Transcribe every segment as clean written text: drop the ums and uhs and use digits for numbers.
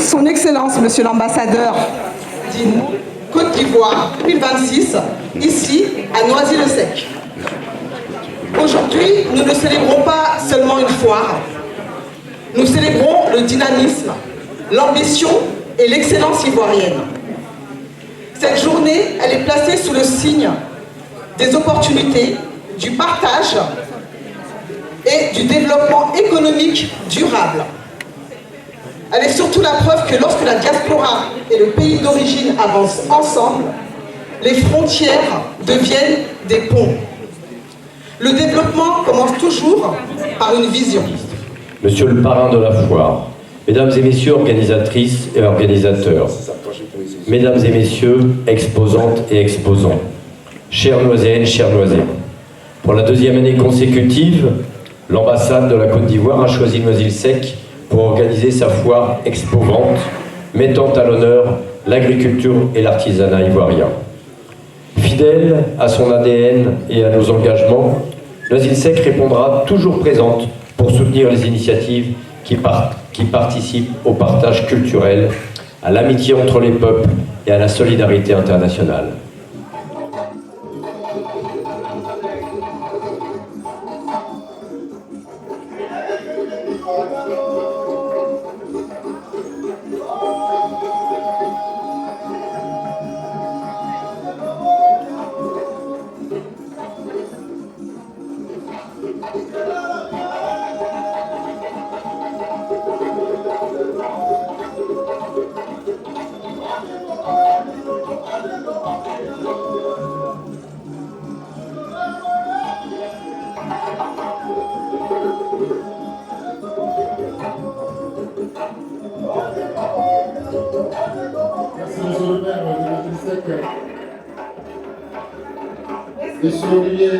Son Excellence, Monsieur l'Ambassadeur d'une Côte d'Ivoire 2026, ici à Noisy-le-Sec. Aujourd'hui, nous ne célébrons pas seulement une foire, nous célébrons le dynamisme, l'ambition et l'excellence ivoirienne. Cette journée, elle est placée sous le signe des opportunités, du partage et du développement économique durable. Elle est surtout la preuve que lorsque la diaspora et le pays d'origine avancent ensemble, les frontières deviennent des ponts. Le développement commence toujours par une vision. Monsieur le parrain de la foire, mesdames et messieurs organisatrices et organisateurs, mesdames et messieurs exposantes et exposants, chères Noiséennes, chers Noisés, pour la deuxième année consécutive, l'ambassade de la Côte d'Ivoire a choisi Noisy-le-Sec pour organiser sa foire expo-vente, mettant à l'honneur l'agriculture et l'artisanat ivoirien. Fidèle à son ADN et à nos engagements, Noisy-le-Sec répondra toujours présente pour soutenir les initiatives qui participent au partage culturel, à l'amitié entre les peuples et à la solidarité internationale. Merci, monsieur le maire de Noisy-le-Sec. Monsieur Olivier.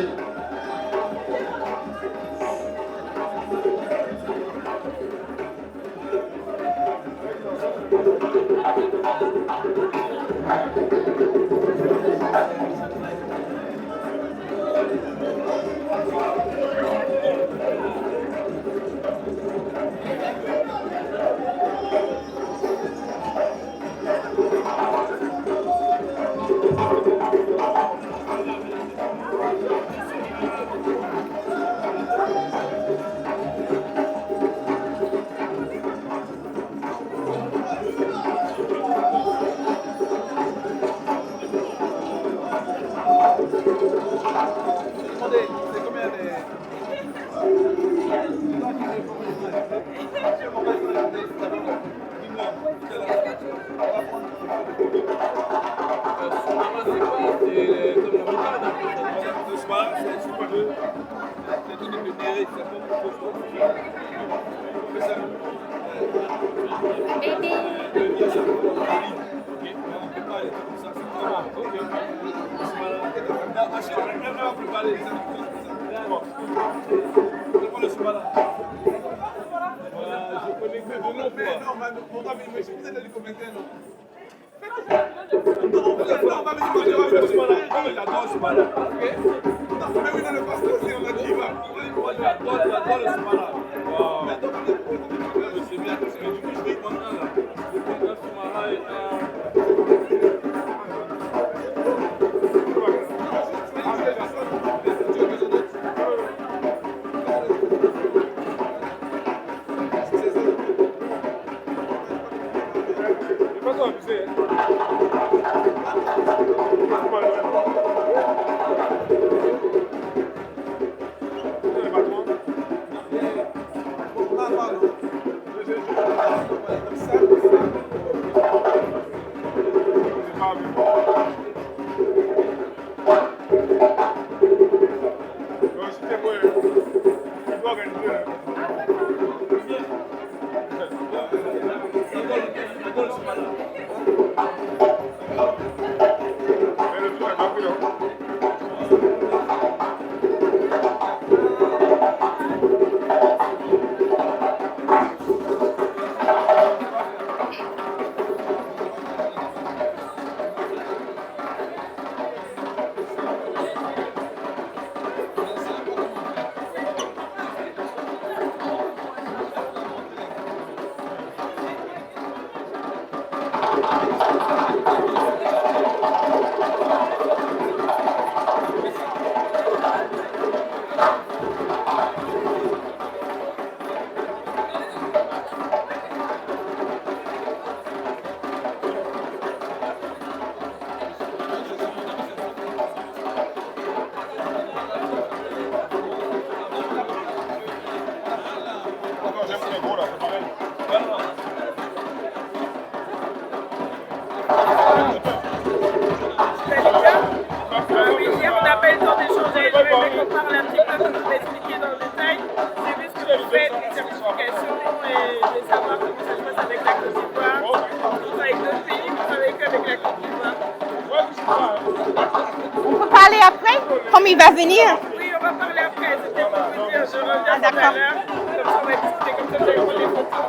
On peut parler après, comme il va venir. Oui, on va parler après. C'était pour vous dire, je reviens tout à d'accord. l'heure. Comme ça, on va discuter, comme ça, vous allez prendre les photos.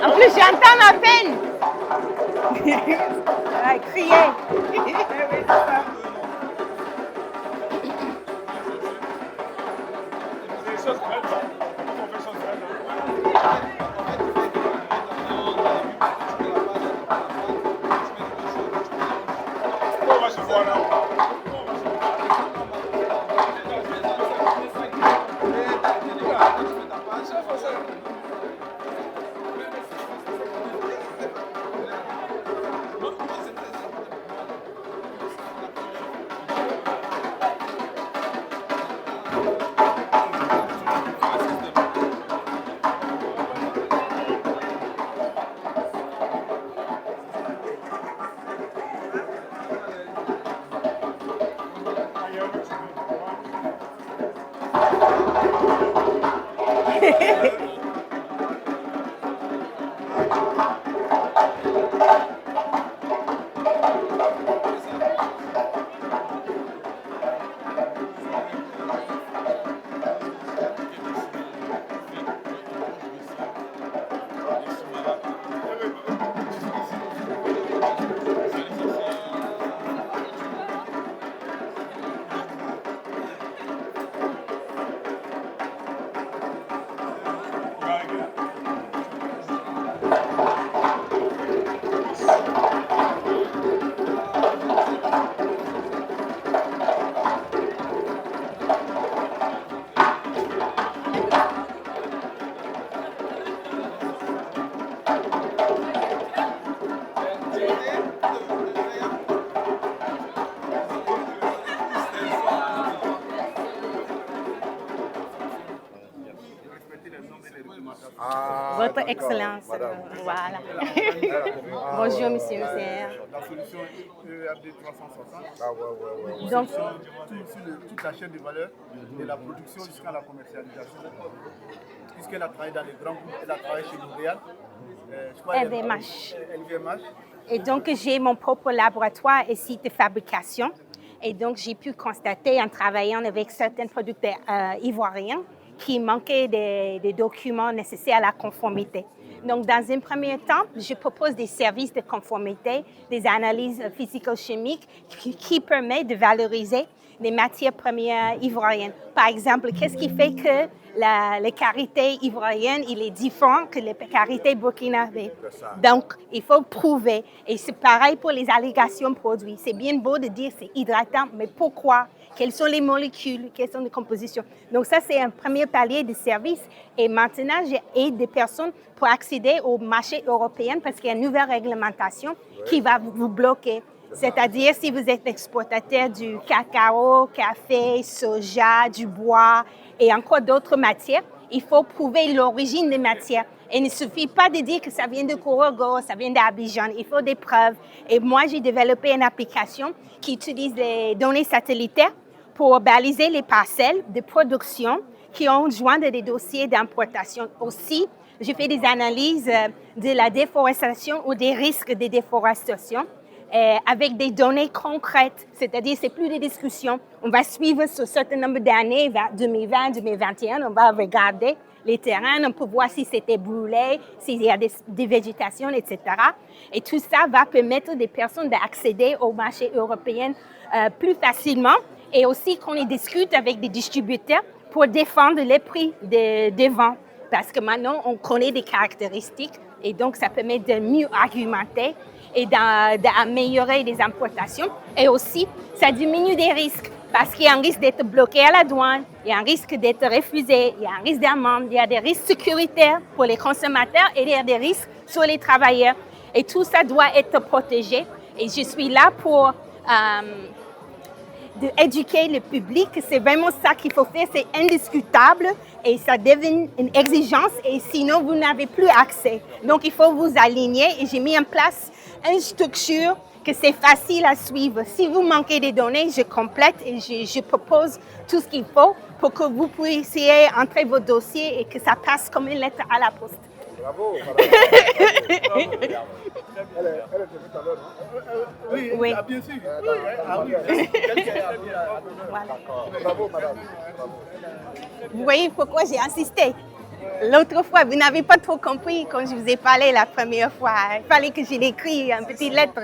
En plus, j'entends à peine. Elle a crié. Oui, c'est ça. Votre Excellence. Voilà. Bonjour, monsieur. La solution EAD 360. Donc, Toute la chaîne de valeur, de la production jusqu'à la commercialisation. Puisqu'elle a travaillé dans les grands groupes, elle a travaillé chez L'Oréal. LVMH. LVMH. Et donc, j'ai mon propre laboratoire et site de fabrication. Et donc, j'ai pu constater en travaillant avec certains producteurs ivoiriens qu'il manquait des documents nécessaires à la conformité. Donc, dans un premier temps, je propose des services de conformité, des analyses physico-chimiques qui permettent de valoriser les matières premières ivoiriennes. Par exemple, qu'est-ce qui fait que les qualités ivoiriennes, il est différent que les qualités burkinabées. Donc, il faut prouver. Et c'est pareil pour les allégations produits. C'est bien beau de dire c'est hydratant, mais pourquoi? Quelles sont les molécules? Quelles sont les compositions? Donc, ça, c'est un premier palier de service. Et maintenant, j'aide des personnes pour accéder au marché européen parce qu'il y a une nouvelle réglementation qui va vous bloquer. C'est-à-dire, si vous êtes exportateur du cacao, café, soja, du bois et encore d'autres matières, il faut prouver l'origine des matières. Et il ne suffit pas de dire que ça vient de Korogo, ça vient d'Abidjan. Il faut des preuves. Et moi, j'ai développé une application qui utilise les données satellitaires pour baliser les parcelles de production qui ont joint des dossiers d'importation. Aussi, j'ai fait des analyses de la déforestation ou des risques de déforestation avec des données concrètes, c'est-à-dire c'est plus des discussions. On va suivre sur un certain nombre d'années, 2020, 2021, on va regarder les terrains, on peut voir si c'était brûlé, s'il y a des végétations, etc. Et tout ça va permettre des personnes d'accéder au marché européen plus facilement et aussi qu'on y discute avec des distributeurs pour défendre les prix des ventes. Parce que maintenant, on connaît des caractéristiques et donc ça permet de mieux argumenter et d'améliorer les importations. Et aussi, ça diminue des risques parce qu'il y a un risque d'être bloqué à la douane, il y a un risque d'être refusé, il y a un risque d'amende, il y a des risques sécuritaires pour les consommateurs et il y a des risques sur les travailleurs. Et tout ça doit être protégé. Et je suis là pour éduquer le public. C'est vraiment ça qu'il faut faire, c'est indiscutable et ça devient une exigence et sinon vous n'avez plus accès. Donc il faut vous aligner et j'ai mis en place une structure que c'est facile à suivre. Si vous manquez des données, je complète et je propose tout ce qu'il faut pour que vous puissiez entrer vos dossiers et que ça passe comme une lettre à la poste. Bravo, elle était tout à l'heure, non? Oui, Oui. Ah, bien sûr. Ah oui, Voilà. bravo, madame. Vous voyez pourquoi j'ai insisté. L'autre fois, vous n'avez pas trop compris quand je vous ai parlé la première fois. Il fallait que j'ai écrit une petite lettre.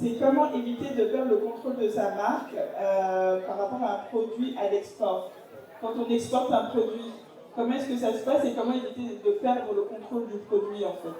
c'est comment éviter de perdre le contrôle de sa marque par rapport à un produit à l'export. Quand on exporte un produit, comment est-ce que ça se passe et comment éviter de perdre le contrôle du produit en fait?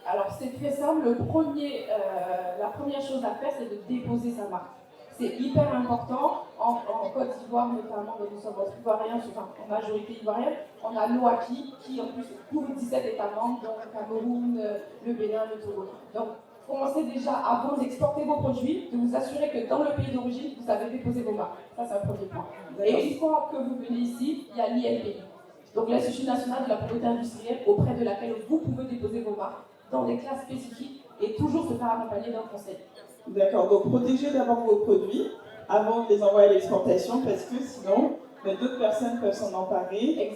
Alors c'est très simple, la première chose à faire c'est de déposer sa marque. C'est hyper important, en Côte d'Ivoire notamment, nous sommes ivoiriens, enfin en majorité ivoirienne, on a l'OACI qui en plus couvre 17 États membres, donc le Cameroun, le Bénin, le Togo. Donc commencez déjà avant d'exporter vos produits, de vous assurer que dans le pays d'origine, vous avez déposé vos marques. Ça c'est un premier point. Et une fois que vous venez ici, il y a l'INPI, donc l'Institut national de la propriété industrielle, auprès de laquelle vous pouvez déposer vos marques dans des classes spécifiques et toujours se faire accompagner d'un conseil. D'accord, donc protégez d'abord vos produits. avant de les envoyer à l'exportation, parce que sinon, d'autres personnes peuvent s'en emparer,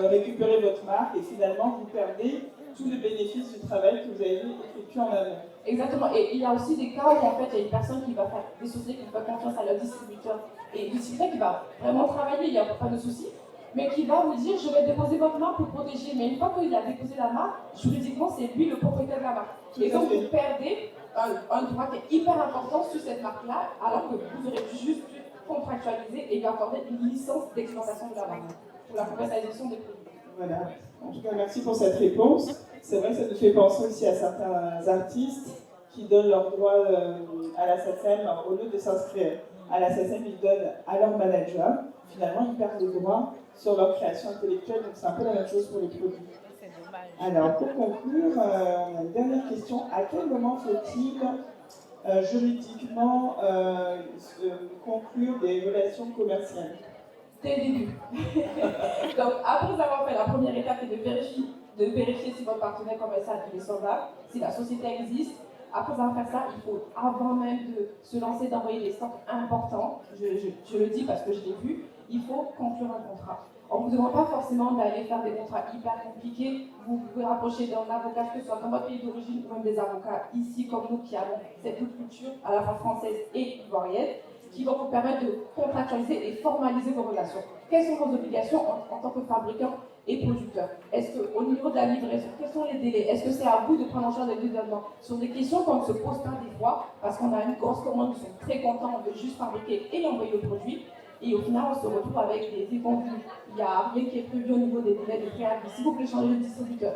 récupérer votre marque et finalement vous perdez tout le bénéfice du travail que vous avez effectué en amont. Exactement, et il y a aussi des cas où en fait il y a une personne qui va faire des sociétés qui font confiance à leur distributeur et le distributeur qui va vraiment travailler, il n'y a pas de souci, mais qui va vous dire je vais déposer votre marque pour protéger, mais une fois qu'il a déposé la marque, juridiquement c'est lui le propriétaire de la marque. Et donc vous perdez un droit qui est hyper important sur cette marque-là, alors que vous aurez juste dû contractualiser et lui accorder une licence d'exploitation de la marque pour la commercialisation des produits. Voilà. En tout cas, merci pour cette réponse. C'est vrai que ça nous fait penser aussi à certains artistes qui donnent leurs droits à la SACEM au lieu de s'inscrire à la SACEM, ils donnent à leur manager. Finalement, ils perdent les droits sur leur création intellectuelle, donc c'est un peu la même chose pour les produits. Alors, pour conclure, on a une dernière question. À quel moment faut-il juridiquement conclure des relations commerciales? Dès le début. Donc, après avoir fait la première étape, c'est de vérifier si votre partenaire commercial est solvable, si la société existe. Après avoir fait ça, il faut, avant même de se lancer, d'envoyer des stocks importants, je le dis parce que je l'ai vu, il faut conclure un contrat. On ne vous demande pas forcément d'aller faire des contrats hyper compliqués. Vous pouvez rapprocher d'un avocat, que ce soit dans votre pays d'origine ou même des avocats ici, comme nous, qui avons cette double culture, à la fois française et ivoirienne, qui vont vous permettre de contractualiser et formaliser vos relations. Quelles sont vos obligations en tant que fabricant et producteur? Est-ce qu'au niveau de la livraison, quels sont les délais? Est-ce que c'est à vous de prendre en charge les dédouanements? Ce sont des questions qu'on ne se pose pas des fois, parce qu'on a une grosse commande, ils sont très contents, on veut juste fabriquer et envoyer le produit. Et au final, on se retrouve avec des déconvenus. Il n'y a rien qui est prévu au niveau des délais de préavis. Si vous voulez changer de distributeur,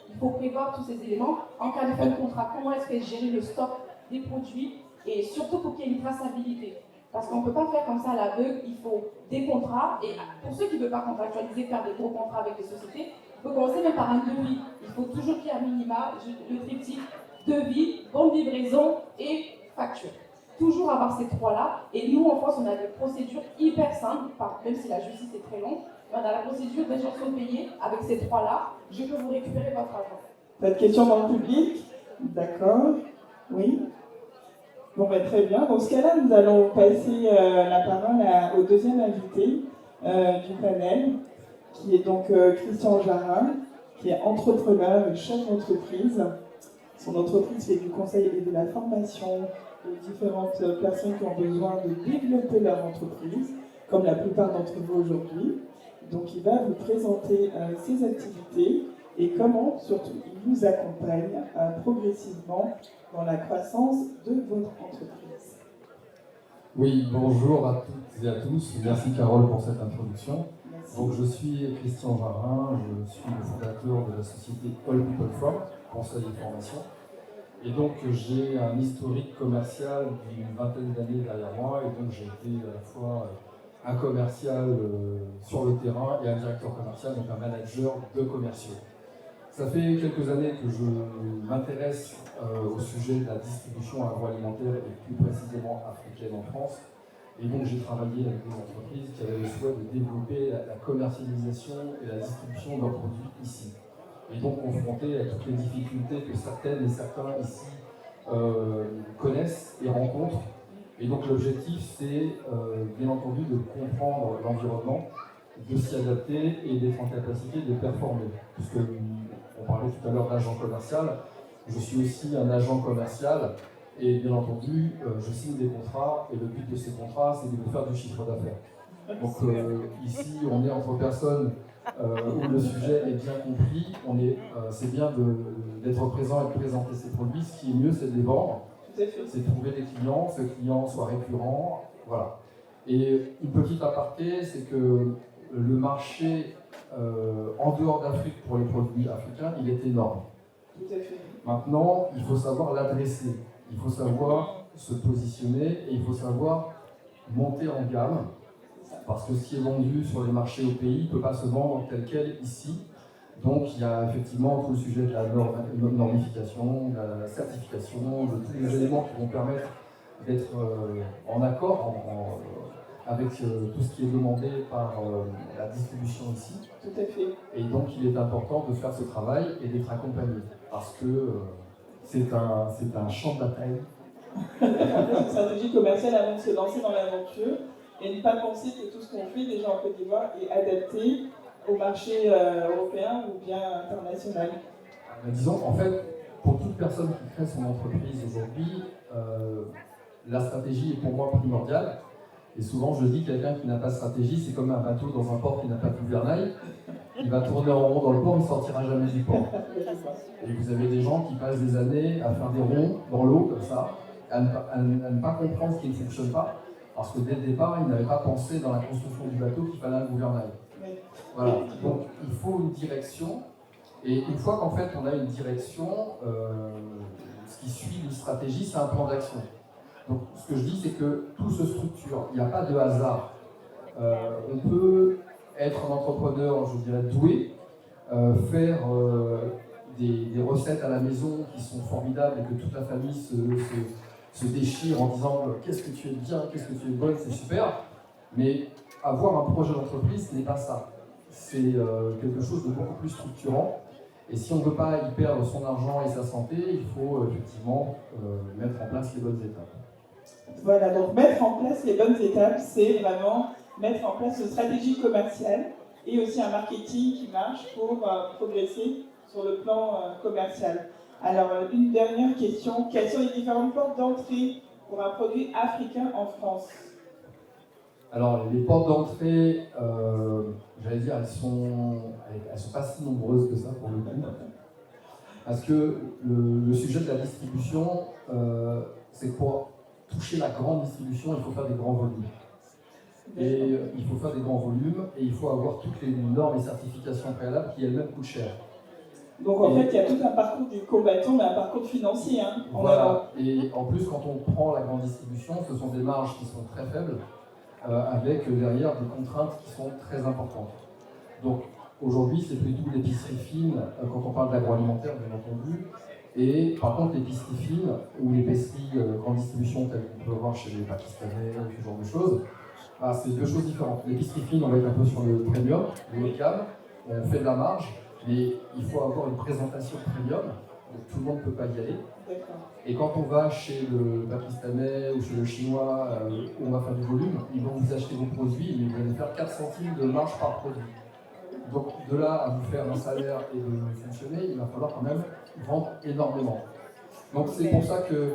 il faut prévoir tous ces éléments. En cas de fin de contrat, comment est-ce que gérer le stock des produits et surtout pour qu'il y ait une traçabilité. Parce qu'on ne peut pas faire comme ça à l'aveugle, il faut des contrats. Et pour ceux qui ne veulent pas contractualiser, faire des gros contrats avec les sociétés, il faut commencer même par un devis. Il faut toujours qu'il y ait un minima, le triptyque, devis, bonne livraison et facture. Toujours avoir ces trois-là. Et nous, en France, on a des procédures hyper simples, même si la justice est très longue, mais on a la procédure d'injonction payée avec ces trois-là. Je peux vous récupérer votre argent. Pas de questions dans le public? D'accord. Oui. Bon, ben, très bien. Dans ce cas-là, nous allons passer la parole au deuxième invité du panel, qui est donc Christian Jarin, qui est entrepreneur et chef d'entreprise. Son entreprise fait du conseil et de la formation aux différentes personnes qui ont besoin de développer leur entreprise, comme la plupart d'entre vous aujourd'hui. Donc, il va vous présenter ses activités et comment, surtout, il vous accompagne progressivement dans la croissance de votre entreprise. Oui, bonjour à toutes et à tous. Merci Carole pour cette introduction. Merci. Donc, je suis Christian Jarin, je suis le fondateur de la société All People From, conseil et formation. Et donc, j'ai un historique commercial d'une vingtaine d'années derrière moi, et donc j'ai été à la fois un commercial sur le terrain et un directeur commercial, donc un manager de commerciaux. Ça fait quelques années que je m'intéresse au sujet de la distribution agroalimentaire et plus précisément africaine en France. Et donc j'ai travaillé avec des entreprises qui avaient le souhait de développer la commercialisation et la distribution de leurs produits ici. Et donc confronté à toutes les difficultés que certaines et certains ici connaissent et rencontrent. Et donc l'objectif c'est bien entendu de comprendre l'environnement, de s'y adapter et d'être en capacité de performer. Puisque on parlait tout à l'heure d'agent commercial, je suis aussi un agent commercial et bien entendu je signe des contrats et le but de ces contrats c'est de faire du chiffre d'affaires. Donc ici on est entre personnes où le sujet est bien compris, c'est bien d'être présent et de présenter ses produits. Ce qui est mieux, c'est de les vendre, c'est de trouver des clients, que ces clients soient récurrents. Voilà. Et une petite aparté, c'est que le marché en dehors d'Afrique pour les produits africains, il est énorme. Maintenant, il faut savoir l'adresser, il faut savoir se positionner et il faut savoir monter en gamme. Parce que ce qui est vendu sur les marchés au pays ne peut pas se vendre tel quel ici. Donc il y a effectivement tout le sujet de la normification, de la certification, de tous les éléments qui vont permettre d'être en accord avec tout ce qui est demandé par la distribution ici. Tout à fait. Et donc il est important de faire ce travail et d'être accompagné. Parce que c'est un champ de bataille Une stratégie commerciale avant de se lancer dans l'aventure et ne pas penser que tout ce qu'on fait déjà en Côte d'Ivoire est adapté au marché européen ou bien international. Disons, en fait, pour toute personne qui crée son entreprise aujourd'hui, la stratégie est pour moi primordiale. Et souvent, je dis que quelqu'un qui n'a pas de stratégie, c'est comme un bateau dans un port qui n'a pas de gouvernail. Il va tourner en rond dans le port, il ne sortira jamais du port. Et vous avez des gens qui passent des années à faire des ronds dans l'eau, comme ça, à ne pas comprendre ce qui ne fonctionne pas, parce que dès le départ, ils n'avaient pas pensé dans la construction du bateau qu'il fallait un gouvernail. Voilà. Donc, il faut une direction. Et une fois qu'en fait, on a une direction, ce qui suit une stratégie, c'est un plan d'action. Donc, ce que je dis, c'est que tout se structure. Il n'y a pas de hasard. On peut être un entrepreneur, je dirais, doué, faire des recettes à la maison qui sont formidables et que toute la famille se déchire en disant qu'est-ce que tu es bien, qu'est-ce que tu es bonne, c'est super. Mais avoir un projet d'entreprise, ce n'est pas ça. C'est quelque chose de beaucoup plus structurant. Et si on ne veut pas y perdre son argent et sa santé, il faut effectivement mettre en place les bonnes étapes. Voilà, donc mettre en place les bonnes étapes, c'est vraiment mettre en place une stratégie commerciale et aussi un marketing qui marche pour progresser sur le plan commercial. Alors, une dernière question. Quelles sont les différentes portes d'entrée pour un produit africain en France? Alors, les portes d'entrée, j'allais dire, elles sont pas si nombreuses que ça pour le coup. Parce que le sujet de la distribution, c'est que pour toucher la grande distribution, il faut faire des grands volumes. Et il faut faire des grands volumes et il faut avoir toutes les normes et certifications préalables qui elles-mêmes coûtent cher. Donc en fait, il y a tout un parcours du combattant, mais un parcours financier. Voilà. Et en plus, quand on prend la grande distribution, ce sont des marges qui sont très faibles, avec derrière des contraintes qui sont très importantes. Donc aujourd'hui, c'est plutôt l'épicerie fine, quand on parle d'agroalimentaire, bien entendu. Et par contre, l'épicerie fine ou l'épicerie grande distribution, telle qu'on peut voir chez les Pakistanais, ce genre de choses, c'est deux choses différentes. L'épicerie fine, on va être un peu sur le premium, le haut de gamme, on fait de la marge, mais il faut avoir une présentation premium, donc tout le monde ne peut pas y aller. Et quand on va chez le Pakistanais ou chez le Chinois, où on va faire du volume, ils vont vous acheter vos produits, mais vous allez faire 4 centimes de marge par produit. Donc de là à vous faire un salaire et de fonctionner, il va falloir quand même vendre énormément. Donc c'est pour ça que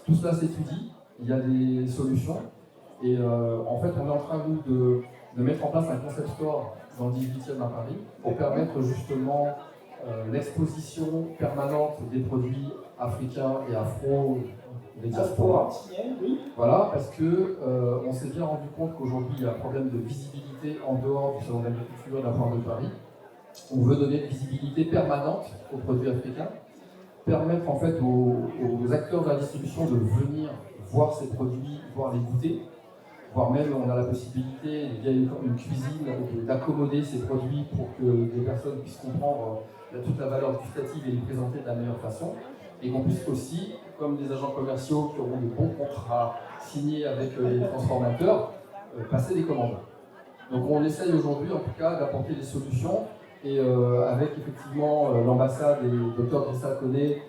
tout cela s'étudie, il y a des solutions. Et en fait, on est en train, nous, de mettre en place un concept store dans le 18e à Paris pour permettre justement l'exposition permanente des produits africains et afro des diasporas. Voilà, parce que on s'est bien rendu compte qu'aujourd'hui, il y a un problème de visibilité en dehors du salon d'agriculture de la Foire de Paris. On veut donner une visibilité permanente aux produits africains, permettre en fait aux acteurs de la distribution de venir voir ces produits, voir les goûter, voire même on a la possibilité, via une cuisine, d'accommoder ces produits pour que les personnes puissent comprendre toute la valeur gustative et les présenter de la meilleure façon, et qu'on puisse aussi, comme des agents commerciaux qui auront de bons contrats signés avec les transformateurs, passer des commandes. Donc on essaye aujourd'hui en tout cas d'apporter des solutions, et avec effectivement l'ambassade et le docteur Drissa Koné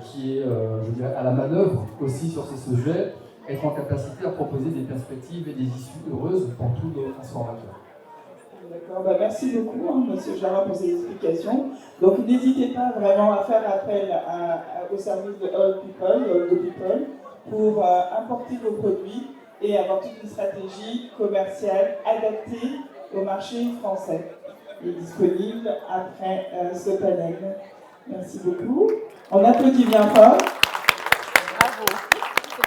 qui est, je dirais, à la manœuvre aussi sur ces sujets, être en capacité à proposer des perspectives et des issues heureuses pour tous nos transformateurs. D'accord, merci beaucoup, Monsieur Jara, pour ces explications. Donc n'hésitez pas vraiment à faire appel au service de All People, pour importer vos produits et avoir toute une stratégie commerciale adaptée au marché français. Il est disponible après ce panel. Merci beaucoup. On applaudit bien fort. Bravo.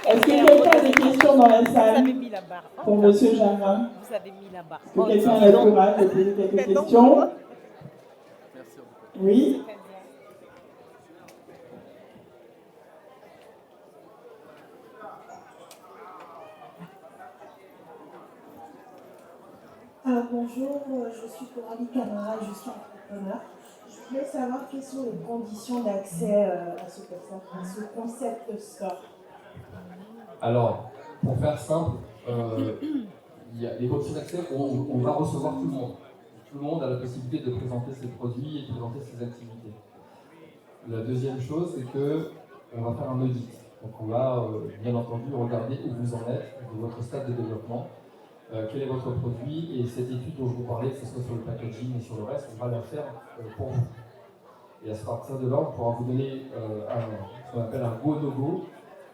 Est-ce que quelqu'un a des questions dans la salle? Vous avez mis la barre. Pour Monsieur Jara? Vous avez mis la barre. Est-ce que quelqu'un a le courage de poser quelques questions? Oui. Bonjour, je suis Coralie Camara, je suis entrepreneur. Je voulais savoir quelles sont les conditions d'accès à ce concept store. Alors, pour faire simple, il y a les conditions d'accès, on va recevoir tout le monde. Tout le monde a la possibilité de présenter ses produits et de présenter ses activités. La deuxième chose, c'est qu'on va faire un audit. Donc on va bien entendu regarder où vous en êtes, de votre stade de développement, quel est votre produit, et cette étude dont je vous parlais, que ce soit sur le packaging et sur le reste, on va la faire pour vous. Et à partir de là, on pourra vous donner ce qu'on appelle un go-no-go.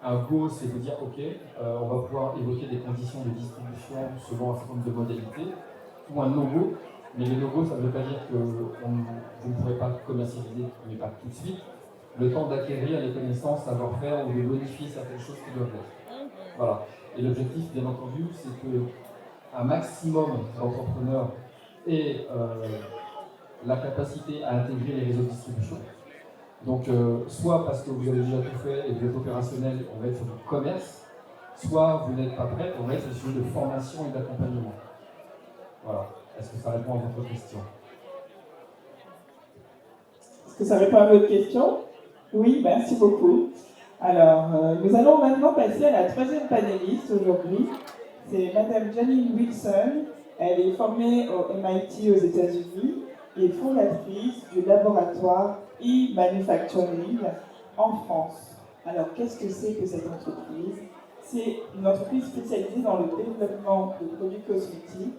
Un go, c'est vous dire, ok, on va pouvoir évoquer des conditions de distribution selon un certain nombre de modalités, ou un no-go. Mais le no-go, ça ne veut pas dire que vous ne pourrez pas commercialiser, mais pas tout de suite. Le temps d'acquérir les connaissances, savoir-faire, ou de modifier certaines choses qui doivent être. Voilà. Et l'objectif, bien entendu, c'est qu'un maximum d'entrepreneurs aient la capacité à intégrer les réseaux de distribution. Donc, soit parce que vous avez déjà tout fait et vous êtes opérationnel, on va être sur du commerce, soit vous n'êtes pas prêt, on va être sur le sujet de formation et d'accompagnement. Voilà. Est-ce que ça répond à votre question? Est-ce que ça répond à votre question? Oui, merci beaucoup. Alors, nous allons maintenant passer à la troisième panéliste aujourd'hui. C'est Madame Janine Wilson. Elle est formée au MIT aux États-Unis et fondatrice du laboratoire e-Manufacturing en France. Alors, qu'est-ce que c'est que cette entreprise? C'est une entreprise spécialisée dans le développement de produits cosmétiques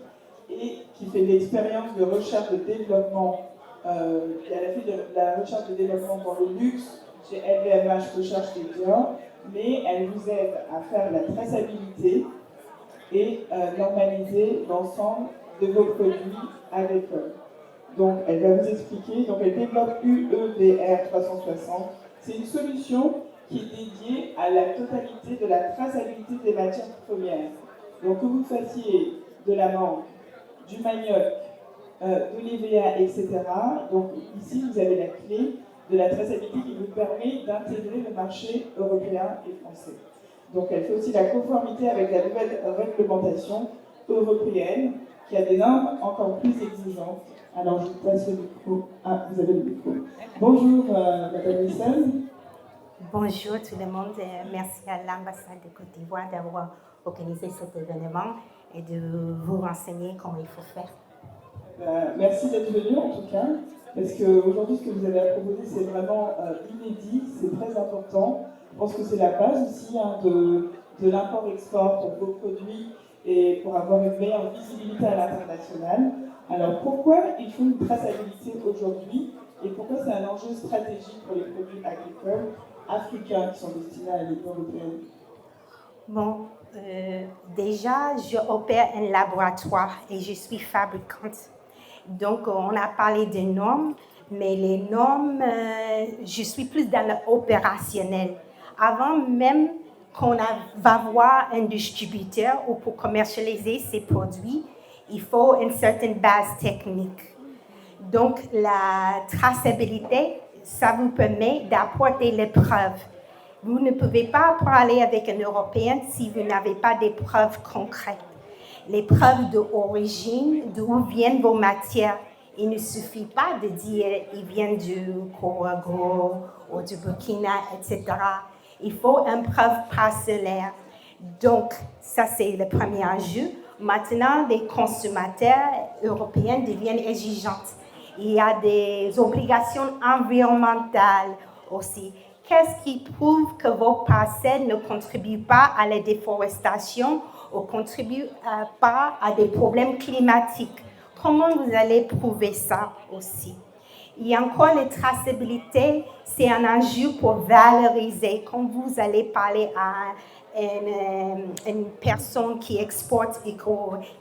et qui fait de l'expérience de recherche de développement. Elle a fait de la recherche de développement dans le luxe chez LVMH Recherche et Dior, mais elle vous aide à faire la traçabilité et normaliser l'ensemble de vos produits avec eux. Donc, elle va vous expliquer. Donc, elle développe UEVR 360. C'est une solution qui est dédiée à la totalité de la traçabilité des matières premières. Donc, que vous fassiez de la menthe, du manioc, de l'EVA, etc. Donc, ici, vous avez la clé de la traçabilité qui vous permet d'intégrer le marché européen et français. Donc, elle fait aussi la conformité avec la nouvelle réglementation européenne qui a des normes encore plus exigeantes. Alors, je vous passe le micro. Ah, vous avez le micro. Bonjour, Madame Wilson. Bonjour tout le monde. Merci à l'ambassade de Côte d'Ivoire d'avoir organisé cet événement et de vous renseigner comment il faut faire. Merci d'être venu en tout cas, parce qu'aujourd'hui, ce que vous avez à proposer, c'est vraiment inédit, c'est très important. Je pense que c'est la base aussi de l'import-export pour vos produits et pour avoir une meilleure visibilité à l'international. Alors pourquoi il faut une traçabilité aujourd'hui et pourquoi c'est un enjeu stratégique pour les produits agricoles africains qui sont destinés à l'Union européenne? Bon, déjà, je opère un laboratoire et je suis fabricante. Donc, on a parlé des normes, mais les normes, je suis plus dans l'opérationnel. Avant même qu'on va voir un distributeur ou pour commercialiser ses produits, il faut une certaine base technique. Donc, la traçabilité, ça vous permet d'apporter les preuves. Vous ne pouvez pas parler avec un Européen si vous n'avez pas des preuves concrètes. Les preuves d'origine, d'où viennent vos matières. Il ne suffit pas de dire ils viennent du Congo ou du Burkina, etc. Il faut une preuve parcellaire. Donc, ça, c'est le premier enjeu. Maintenant, les consommateurs européens deviennent exigeants. Il y a des obligations environnementales aussi. Qu'est-ce qui prouve que vos parcelles ne contribuent pas à la déforestation ou ne contribuent pas à des problèmes climatiques? Comment vous allez prouver ça aussi? Il y a encore la traçabilité, c'est un enjeu pour valoriser. Quand vous allez parler à une personne qui exporte et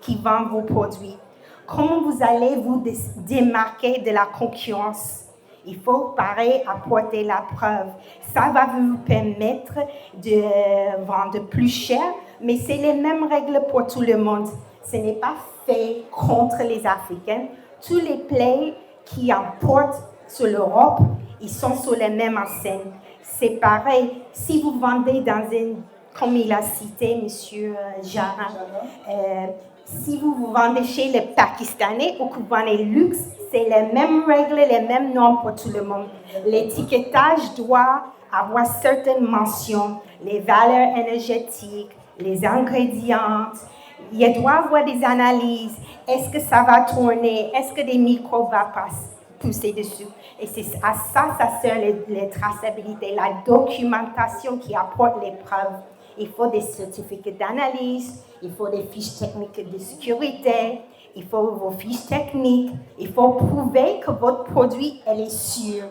qui vend vos produits, comment vous allez vous démarquer de la concurrence? Il faut pareil apporter la preuve. Ça va vous permettre de vendre plus cher, mais c'est les mêmes règles pour tout le monde. Ce n'est pas fait contre les Africains. Tous les pays qui importent sur l'Europe, ils sont sur les mêmes enseignes. C'est pareil. Si vous vendez dans une, comme il a cité, M. Jara, si vous vendez chez les Pakistanais ou que vous vendez luxe, c'est les mêmes règles, les mêmes normes pour tout le monde. L'étiquetage doit avoir certaines mentions, les valeurs énergétiques, les ingrédients. Il doit avoir des analyses. Est-ce que ça va tourner? Est-ce que des microbes vont pousser dessus. Et c'est à ça, ça sert les traçabilités, la documentation qui apporte les preuves. Il faut des certificats d'analyse, il faut des fiches techniques de sécurité, il faut vos fiches techniques, il faut prouver que votre produit elle est sûr.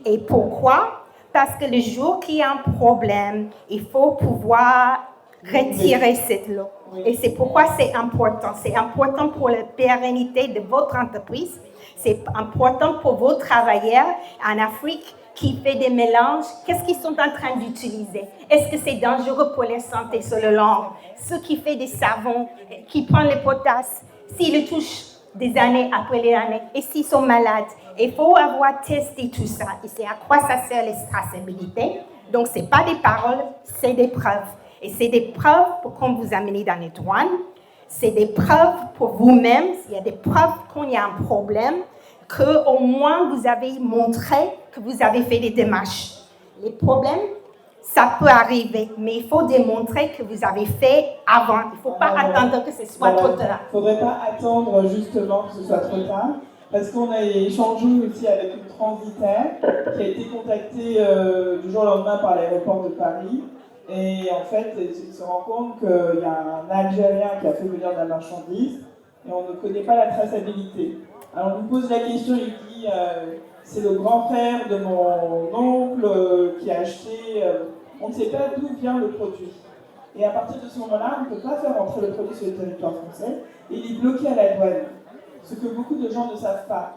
Et pourquoi? Parce que le jour qu'il y a un problème, il faut pouvoir retirer cette eau. Et c'est pourquoi c'est important. C'est important pour la pérennité de votre entreprise. C'est important pour vos travailleurs en Afrique qui font des mélanges. Qu'est-ce qu'ils sont en train d'utiliser? Est-ce que c'est dangereux pour la santé sur le long? Ceux qui font des savons, qui prennent les potasses, s'ils le touchent des années après les années, et s'ils sont malades, il faut avoir testé tout ça. Et c'est à quoi ça sert les traçabilités. Donc, ce n'est pas des paroles, c'est des preuves. Et c'est des preuves pour quand vous amenez dans les douanes. C'est des preuves pour vous-même. Il y a des preuves quand il y a un problème, qu'au moins vous avez montré que vous avez fait des démarches. Les problèmes, ça peut arriver, mais il faut démontrer que vous avez fait avant. Il ne faut pas attendre que ce soit trop tard. Il ne faudrait pas attendre justement que ce soit trop tard, parce qu'on a échangé aussi avec une transitaire qui a été contactée du jour au lendemain par l'aéroport de Paris. Et en fait, il se rend compte qu'il y a un Algérien qui a fait venir de la marchandise et on ne connaît pas la traçabilité. Alors on lui pose la question, il dit c'est le grand frère de mon oncle qui a acheté, on ne sait pas d'où vient le produit. Et à partir de ce moment-là, on ne peut pas faire entrer le produit sur le territoire français et il est bloqué à la douane, ce que beaucoup de gens ne savent pas.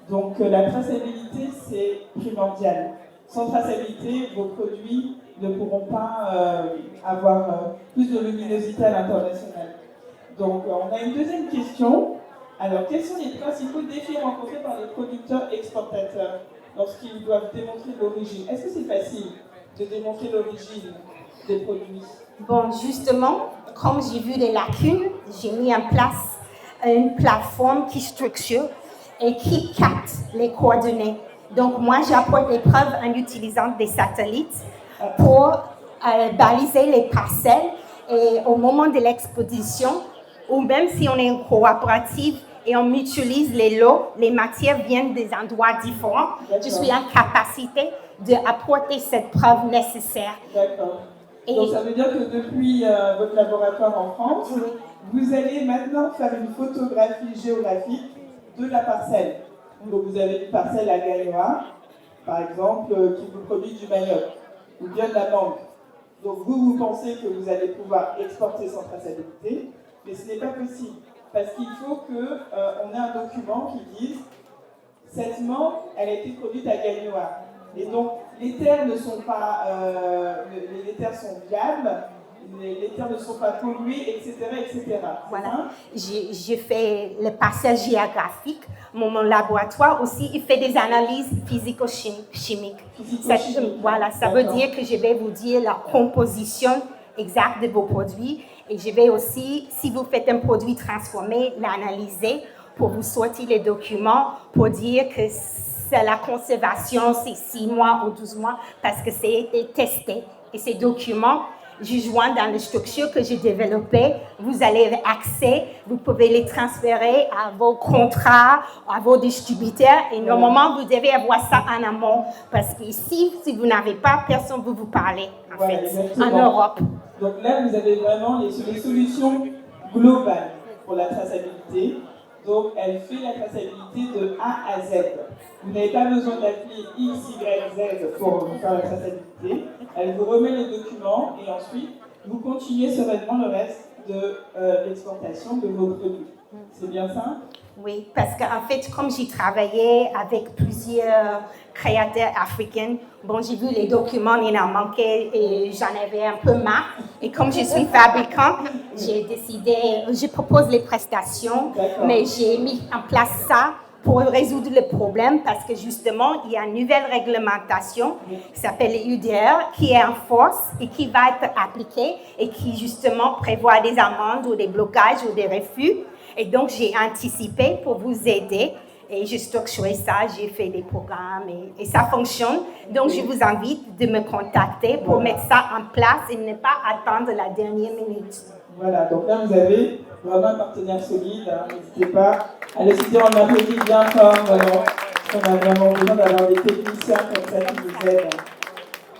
Donc la traçabilité, c'est primordial. Sans traçabilité, vos produits ne pourront pas avoir plus de luminosité à l'international. Donc, on a une deuxième question. Alors, quels sont les principaux défis rencontrés par les producteurs exportateurs lorsqu'ils doivent démontrer l'origine? Est-ce que c'est facile de démontrer l'origine des produits? Bon, justement, comme j'ai vu des lacunes, j'ai mis en place une plateforme qui structure et qui capte les coordonnées. Donc, moi, j'apporte les preuves en utilisant des satellites pour baliser les parcelles et au moment de l'exposition, ou même si on est une coopérative et on mutualise les lots, les matières viennent des endroits différents, je suis en capacité d'apporter cette preuve nécessaire. D'accord. Donc ça veut dire que depuis votre laboratoire en France, vous allez maintenant faire une photographie géographique de la parcelle. Donc vous avez une parcelle à Gaïoua, par exemple, qui vous produit du manioc, ou bien de la mangue. Donc vous pensez que vous allez pouvoir exporter sans traçabilité, mais ce n'est pas possible. Parce qu'il faut qu'on ait un document qui dise cette mangue, elle a été produite à Gaïoua. Et donc les terres ne sont pas, les terres sont viables, les terres ne sont pas polluées, etc. etc. Voilà. J'ai fait le passage géographique. Mon laboratoire aussi, il fait des analyses physico-chimiques. Voilà, ça veut dire que je vais vous dire la composition exacte de vos produits. Et je vais aussi, si vous faites un produit transformé, l'analyser pour vous sortir les documents pour dire que la conservation, c'est 6 mois ou 12 mois parce que c'est testé. Et ces documents, je joins dans les structures que j'ai développées. Vous allez avoir accès, vous pouvez les transférer à vos contrats, à vos distributeurs. Et normalement, vous devez avoir ça en amont. Parce qu'ici, si vous n'avez pas, personne ne veut vous parler, en fait, en Europe. Donc là, vous avez vraiment les solutions globales pour la traçabilité. Donc, elle fait la traçabilité de A à Z. Vous n'avez pas besoin d'appeler X, Y, Z pour faire la traçabilité. Elle vous remet les documents et ensuite, vous continuez sereinement le reste de l'exportation de vos produits. C'est bien ça? Oui, parce qu'en fait, comme j'ai travaillé avec plusieurs créateurs africains, bon, j'ai vu les documents, il en manquait et j'en avais un peu marre. Et comme je suis fabricant, j'ai décidé, je propose les prestations, mais j'ai mis en place ça pour résoudre le problème parce que justement, il y a une nouvelle réglementation qui s'appelle l'UDR qui est en force et qui va être appliquée et qui justement prévoit des amendes ou des blocages ou des refus. Et donc, j'ai anticipé pour vous aider et j'ai structuré ça, j'ai fait des programmes et ça fonctionne. Donc, je vous invite de me contacter pour mettre ça en place et ne pas attendre la dernière minute. Voilà, donc là, vous avez vraiment un partenaire solide. Hein. N'hésitez pas à le citer, on l'applaudit bien fort. Voilà. On a vraiment besoin d'avoir des techniciens comme ça qui nous aident.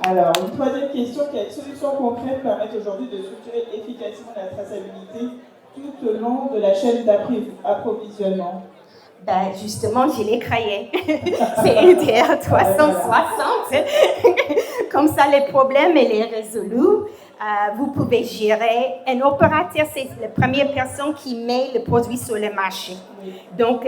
Alors, une troisième question, quelles solutions concrètes permettent aujourd'hui de structurer efficacement la traçabilité tout au long de la chaîne d'approvisionnement? Ben, justement, je l'ai créé. C'est EDR 360. Comme ça, les problèmes, il est résolu. Vous pouvez gérer. Un opérateur, c'est la première personne qui met le produit sur le marché. Donc,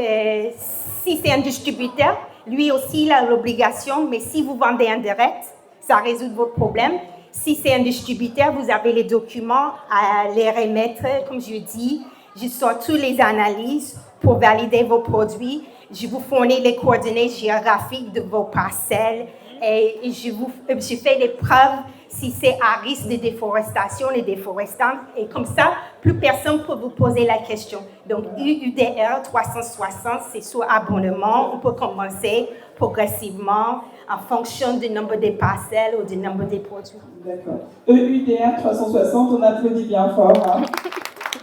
si c'est un distributeur, lui aussi, il a l'obligation, mais si vous vendez en direct, ça résout votre problème. Si c'est un distributeur, vous avez les documents à les remettre, comme je dis. Je sors toutes les analyses pour valider vos produits. Je vous fournis les coordonnées géographiques de vos parcelles et je fais les preuves si c'est à risque de déforestation, les déforestants. Et comme ça, plus personne peut vous poser la question. Donc, UDR 360, c'est sur abonnement. On peut commencer progressivement en fonction du nombre de parcelles ou du nombre de produits. D'accord. EUDR 360, on applaudit bien fort. Hein.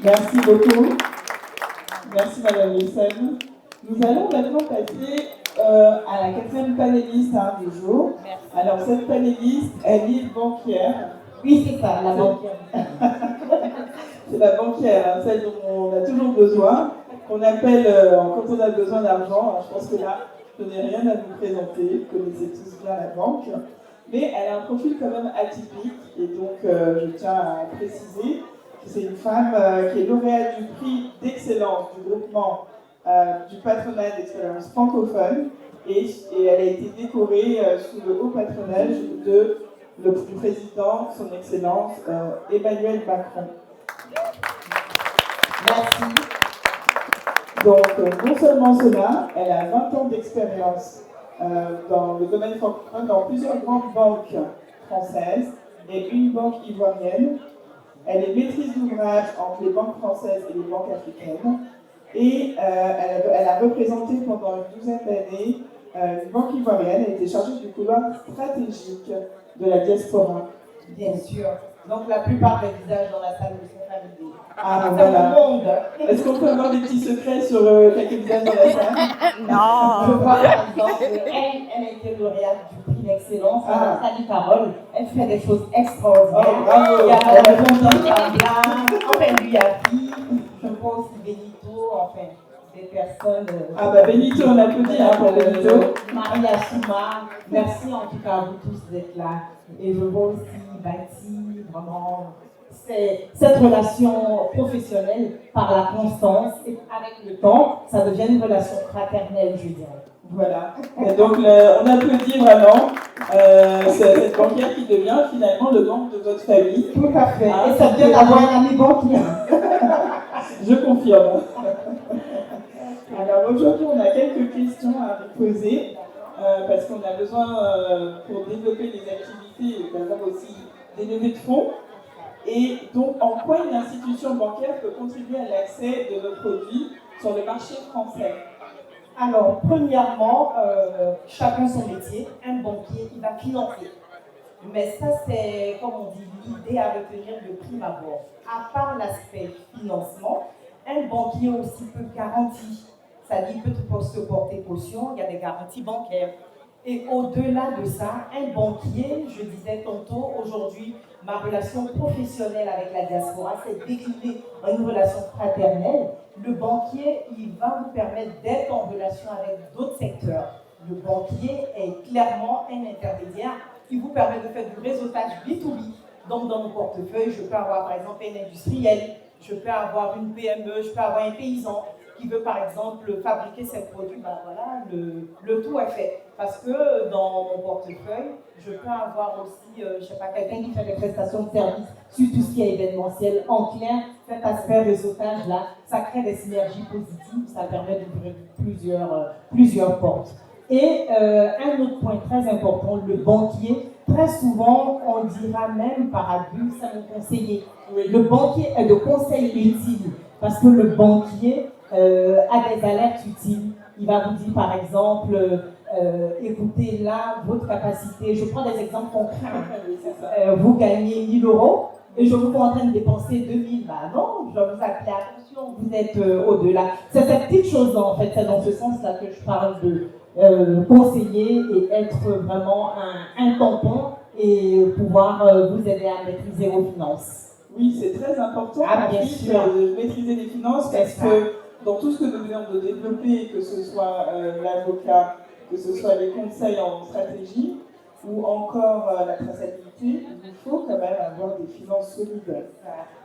Merci beaucoup. Merci Madame Wilson. Nous allons maintenant passer à la quatrième panéliste du jour. Merci. Alors cette panéliste, elle est banquière. Oui, c'est ça, la banquière. C'est la banquière, celle dont on a toujours besoin, qu'on appelle quand on a besoin d'argent. Je pense que là, je n'ai rien à vous présenter, vous connaissez tous bien la banque. Mais elle a un profil quand même atypique, et donc je tiens à préciser que c'est une femme qui est lauréate du prix d'excellence du groupement du patronat d'excellence francophone, et elle a été décorée sous le haut patronage du président, son excellence Emmanuel Macron. Merci. Donc, non seulement cela, elle a 20 ans d'expérience dans le domaine francophone, dans plusieurs grandes banques françaises et une banque ivoirienne. Elle est maîtrise d'ouvrage entre les banques françaises et les banques africaines. Et elle a représenté pendant une douzaine d'années une banque ivoirienne. Elle était chargée du couloir stratégique de la diaspora. Bien sûr. Donc la plupart des visages dans la salle me sont familiers. Ah, voilà. Est-ce qu'on peut avoir des petits secrets sur quelques visages dans la salle? Non. Je vois par exemple, elle a été lauréate du prix d'excellence. Sally Carole, elle fait des choses extraordinaires. Oh, bravo. Il y a Madame Fabien, enfin lui a dit, je vois aussi Benito, enfin des personnes. Ah bah Benito, on applaudit pour Benito. Maria Souma, merci en tout cas à vous tous d'être là. Et je vois aussi Bati, vraiment. Cette relation professionnelle par la constance et avec le temps, ça devient une relation fraternelle, je dirais. Voilà. Et donc, on applaudit vraiment cette banquière qui devient finalement le membre de votre famille. Tout à fait. Et ça devient d'avoir un ami banquier. Je confirme. Alors aujourd'hui, on a quelques questions à vous poser parce qu'on a besoin, pour développer les activités, d'avoir aussi des levées de fonds. Et donc, en quoi une institution bancaire peut contribuer à l'accès de nos produits sur le marché français? Alors, premièrement, chacun son métier. Un banquier, il va financer. Mais ça, c'est, comme on dit, l'idée à retenir de prime abord. À part l'aspect financement, un banquier aussi peut garantir. C'est-à-dire, il peut se porter caution, il y a des garanties bancaires. Et au-delà de ça, un banquier, je disais tantôt, aujourd'hui, ma relation professionnelle avec la diaspora, c'est déclinée en une relation fraternelle. Le banquier, il va vous permettre d'être en relation avec d'autres secteurs. Le banquier est clairement un intermédiaire qui vous permet de faire du réseautage B2B. Donc, dans mon portefeuille, je peux avoir, par exemple, un industriel, je peux avoir une PME, je peux avoir un paysan qui veut, par exemple, fabriquer ses produits. Ben voilà, le tout est fait. Parce que dans mon portefeuille, je peux avoir aussi, je ne sais pas, quelqu'un qui fait des prestations de services sur tout ce qui est événementiel. En clair, cet aspect réseautage-là, ça crée des synergies positives, ça permet d'ouvrir plusieurs portes. Et un autre point très important, le banquier, très souvent, on dira même par abus, c'est mon conseiller. Le banquier est de conseil utile, parce que le banquier a des alertes utiles. Il va vous dire, par exemple, écoutez, là, votre capacité, je prends des exemples concrets, vous gagnez 1 000 euros, et je vous vois en train de dépenser 2 000, bah non, je dois vous appeler, attention, vous êtes au-delà. C'est cette petite chose-là, en fait, c'est dans ce sens-là que je parle conseiller et être vraiment un tampon et pouvoir vous aider à maîtriser vos finances. Oui, c'est très important bien sûr. de maîtriser les finances parce que dans tout ce que nous venons de développer, que ce soit l'avocat, que ce soit les conseils en stratégie ou encore la traçabilité, il faut quand même avoir des finances solides.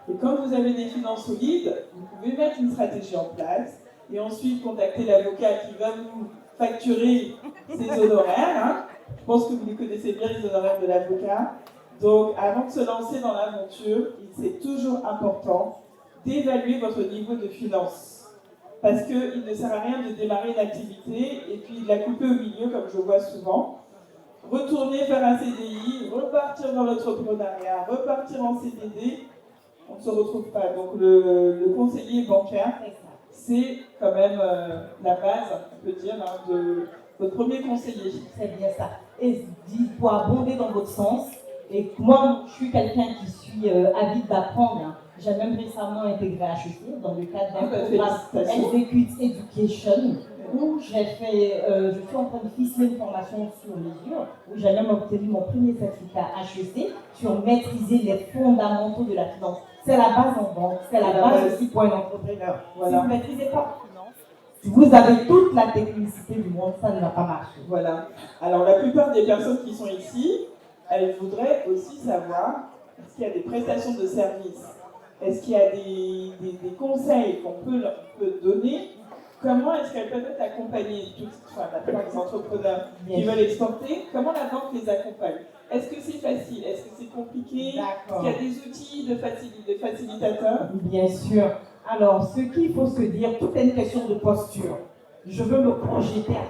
Et quand vous avez des finances solides, vous pouvez mettre une stratégie en place et ensuite contacter l'avocat qui va vous facturer ses honoraires. Hein. Je pense que vous les connaissez bien, les honoraires de l'avocat. Donc, avant de se lancer dans l'aventure, c'est toujours important d'évaluer votre niveau de finances. Parce qu'il ne sert à rien de démarrer une activité et puis de la couper au milieu, comme je vois souvent. Retourner faire un CDI, repartir dans l'entrepreneuriat, repartir en CDD, on ne se retrouve pas. Donc, le conseiller bancaire, c'est quand même la base, on peut dire, hein, de votre premier conseiller. C'est bien ça. Et pour abonder dans votre sens. Et moi, je suis quelqu'un qui suis avide d'apprendre. Hein. J'ai même récemment intégré HEC dans le cadre d'un programme Execute Education où j'ai fait, je suis en train de ficeler une formation sur mesure où j'ai même obtenu mon premier certificat HEC sur maîtriser les fondamentaux de la finance. C'est la base en banque, c'est la base aussi pour un entrepreneur. Voilà. Si vous ne maîtrisez pas la finance, vous avez toute la technicité du monde, ça ne va pas marcher. Voilà. Alors la plupart des personnes qui sont ici, elles voudraient aussi savoir, est-ce qu'il y a des prestations de services? Est-ce qu'il y a des conseils qu'on peut donner? Comment est-ce qu'elles peuvent être accompagnées, la plupart des entrepreneurs qui veulent exporter? Comment la banque les accompagne? Est-ce que c'est facile? Est-ce que c'est compliqué? Est-ce qu'il y a des outils de facilitateurs? Bien sûr. Alors, ce qu'il faut se dire, tout est une question de posture. Je veux me projeter à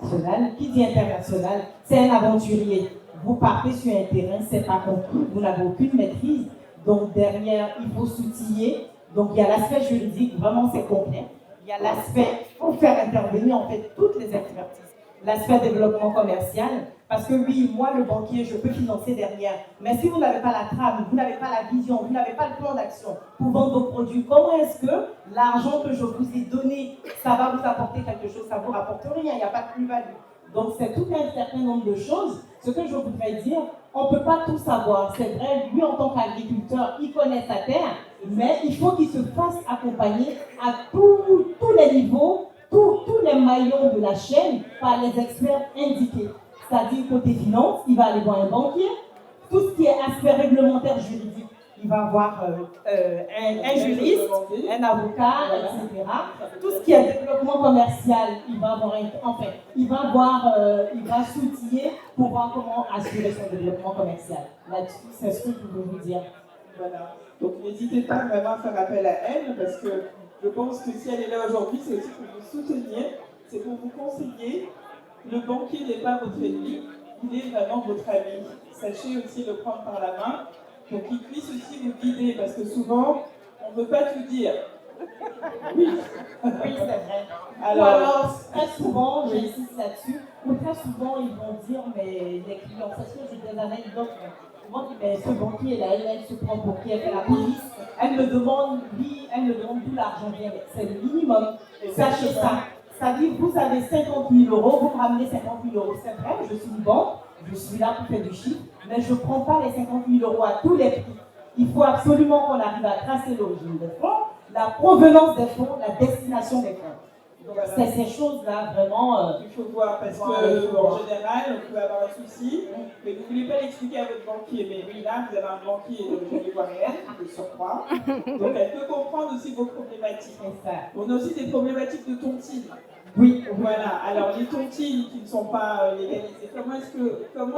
l'international. Qui dit international? C'est un aventurier. Vous partez sur un terrain, c'est pas compris, vous n'avez aucune maîtrise. Donc derrière, il faut s'outiller. Donc il y a l'aspect juridique, vraiment c'est complet. Il y a l'aspect, il faut faire intervenir en fait toutes les expertises. L'aspect développement commercial, parce que oui, moi le banquier, je peux financer derrière. Mais si vous n'avez pas la trame, vous n'avez pas la vision, vous n'avez pas le plan d'action pour vendre vos produits, comment est-ce que l'argent que je vous ai donné, ça va vous apporter quelque chose? Ça ne vous rapporte rien, il n'y a pas de plus-value. Donc c'est tout un certain nombre de choses. Ce que je voudrais dire, on ne peut pas tout savoir. C'est vrai, lui en tant qu'agriculteur, il connaît sa terre, mais il faut qu'il se fasse accompagner à tous les niveaux, tous les maillons de la chaîne par les experts indiqués. C'est-à-dire côté finance, il va aller voir un banquier. Tout ce qui est aspect réglementaire juridique, il va avoir un juriste, un avocat, etc. Tout ce qui est développement commercial, il va avoir il va s'outiller pour voir comment assurer son développement commercial. Là-dessus, c'est ce que je veux vous dire. Voilà. Donc n'hésitez pas vraiment à faire appel à elle parce que je pense que si elle est là aujourd'hui, c'est aussi pour vous soutenir, c'est pour vous conseiller. Le banquier n'est pas votre ennemi, il est vraiment votre ami. Sachez aussi le prendre par la main. Donc qu'il puisse aussi vous guider, parce que souvent, on ne peut pas tout dire. Oui, oui, c'est vrai. Alors, très souvent, j'insiste là-dessus, ou très souvent, ils vont dire, mais les clients, parce que j'ai des anecdotes, souvent, mais ce banquier-là, elle se prend pour qui? Elle fait la police, elle me demande d'où l'argent vient, c'est le minimum. Sachez ça. Ça dit, vous avez 50 000 €, vous me ramenez 50 000 €. C'est vrai, je suis une banque, je suis là pour faire du chiffre, mais je ne prends pas les 50 000 € à tous les prix. Il faut absolument qu'on arrive à tracer l'origine des fonds, la provenance des fonds, la destination des fonds. Donc, c'est ces choses-là vraiment. Il faut voir, parce qu'en général, on peut avoir un souci, mais vous ne voulez pas l'expliquer à votre banquier. Mais oui, là, vous avez un banquier de ivoirienne, de surcroît. Donc, elle peut comprendre aussi vos problématiques. On a aussi des problématiques de tontine. Oui. Voilà. Alors, les tontines qui ne sont pas légalisées, comment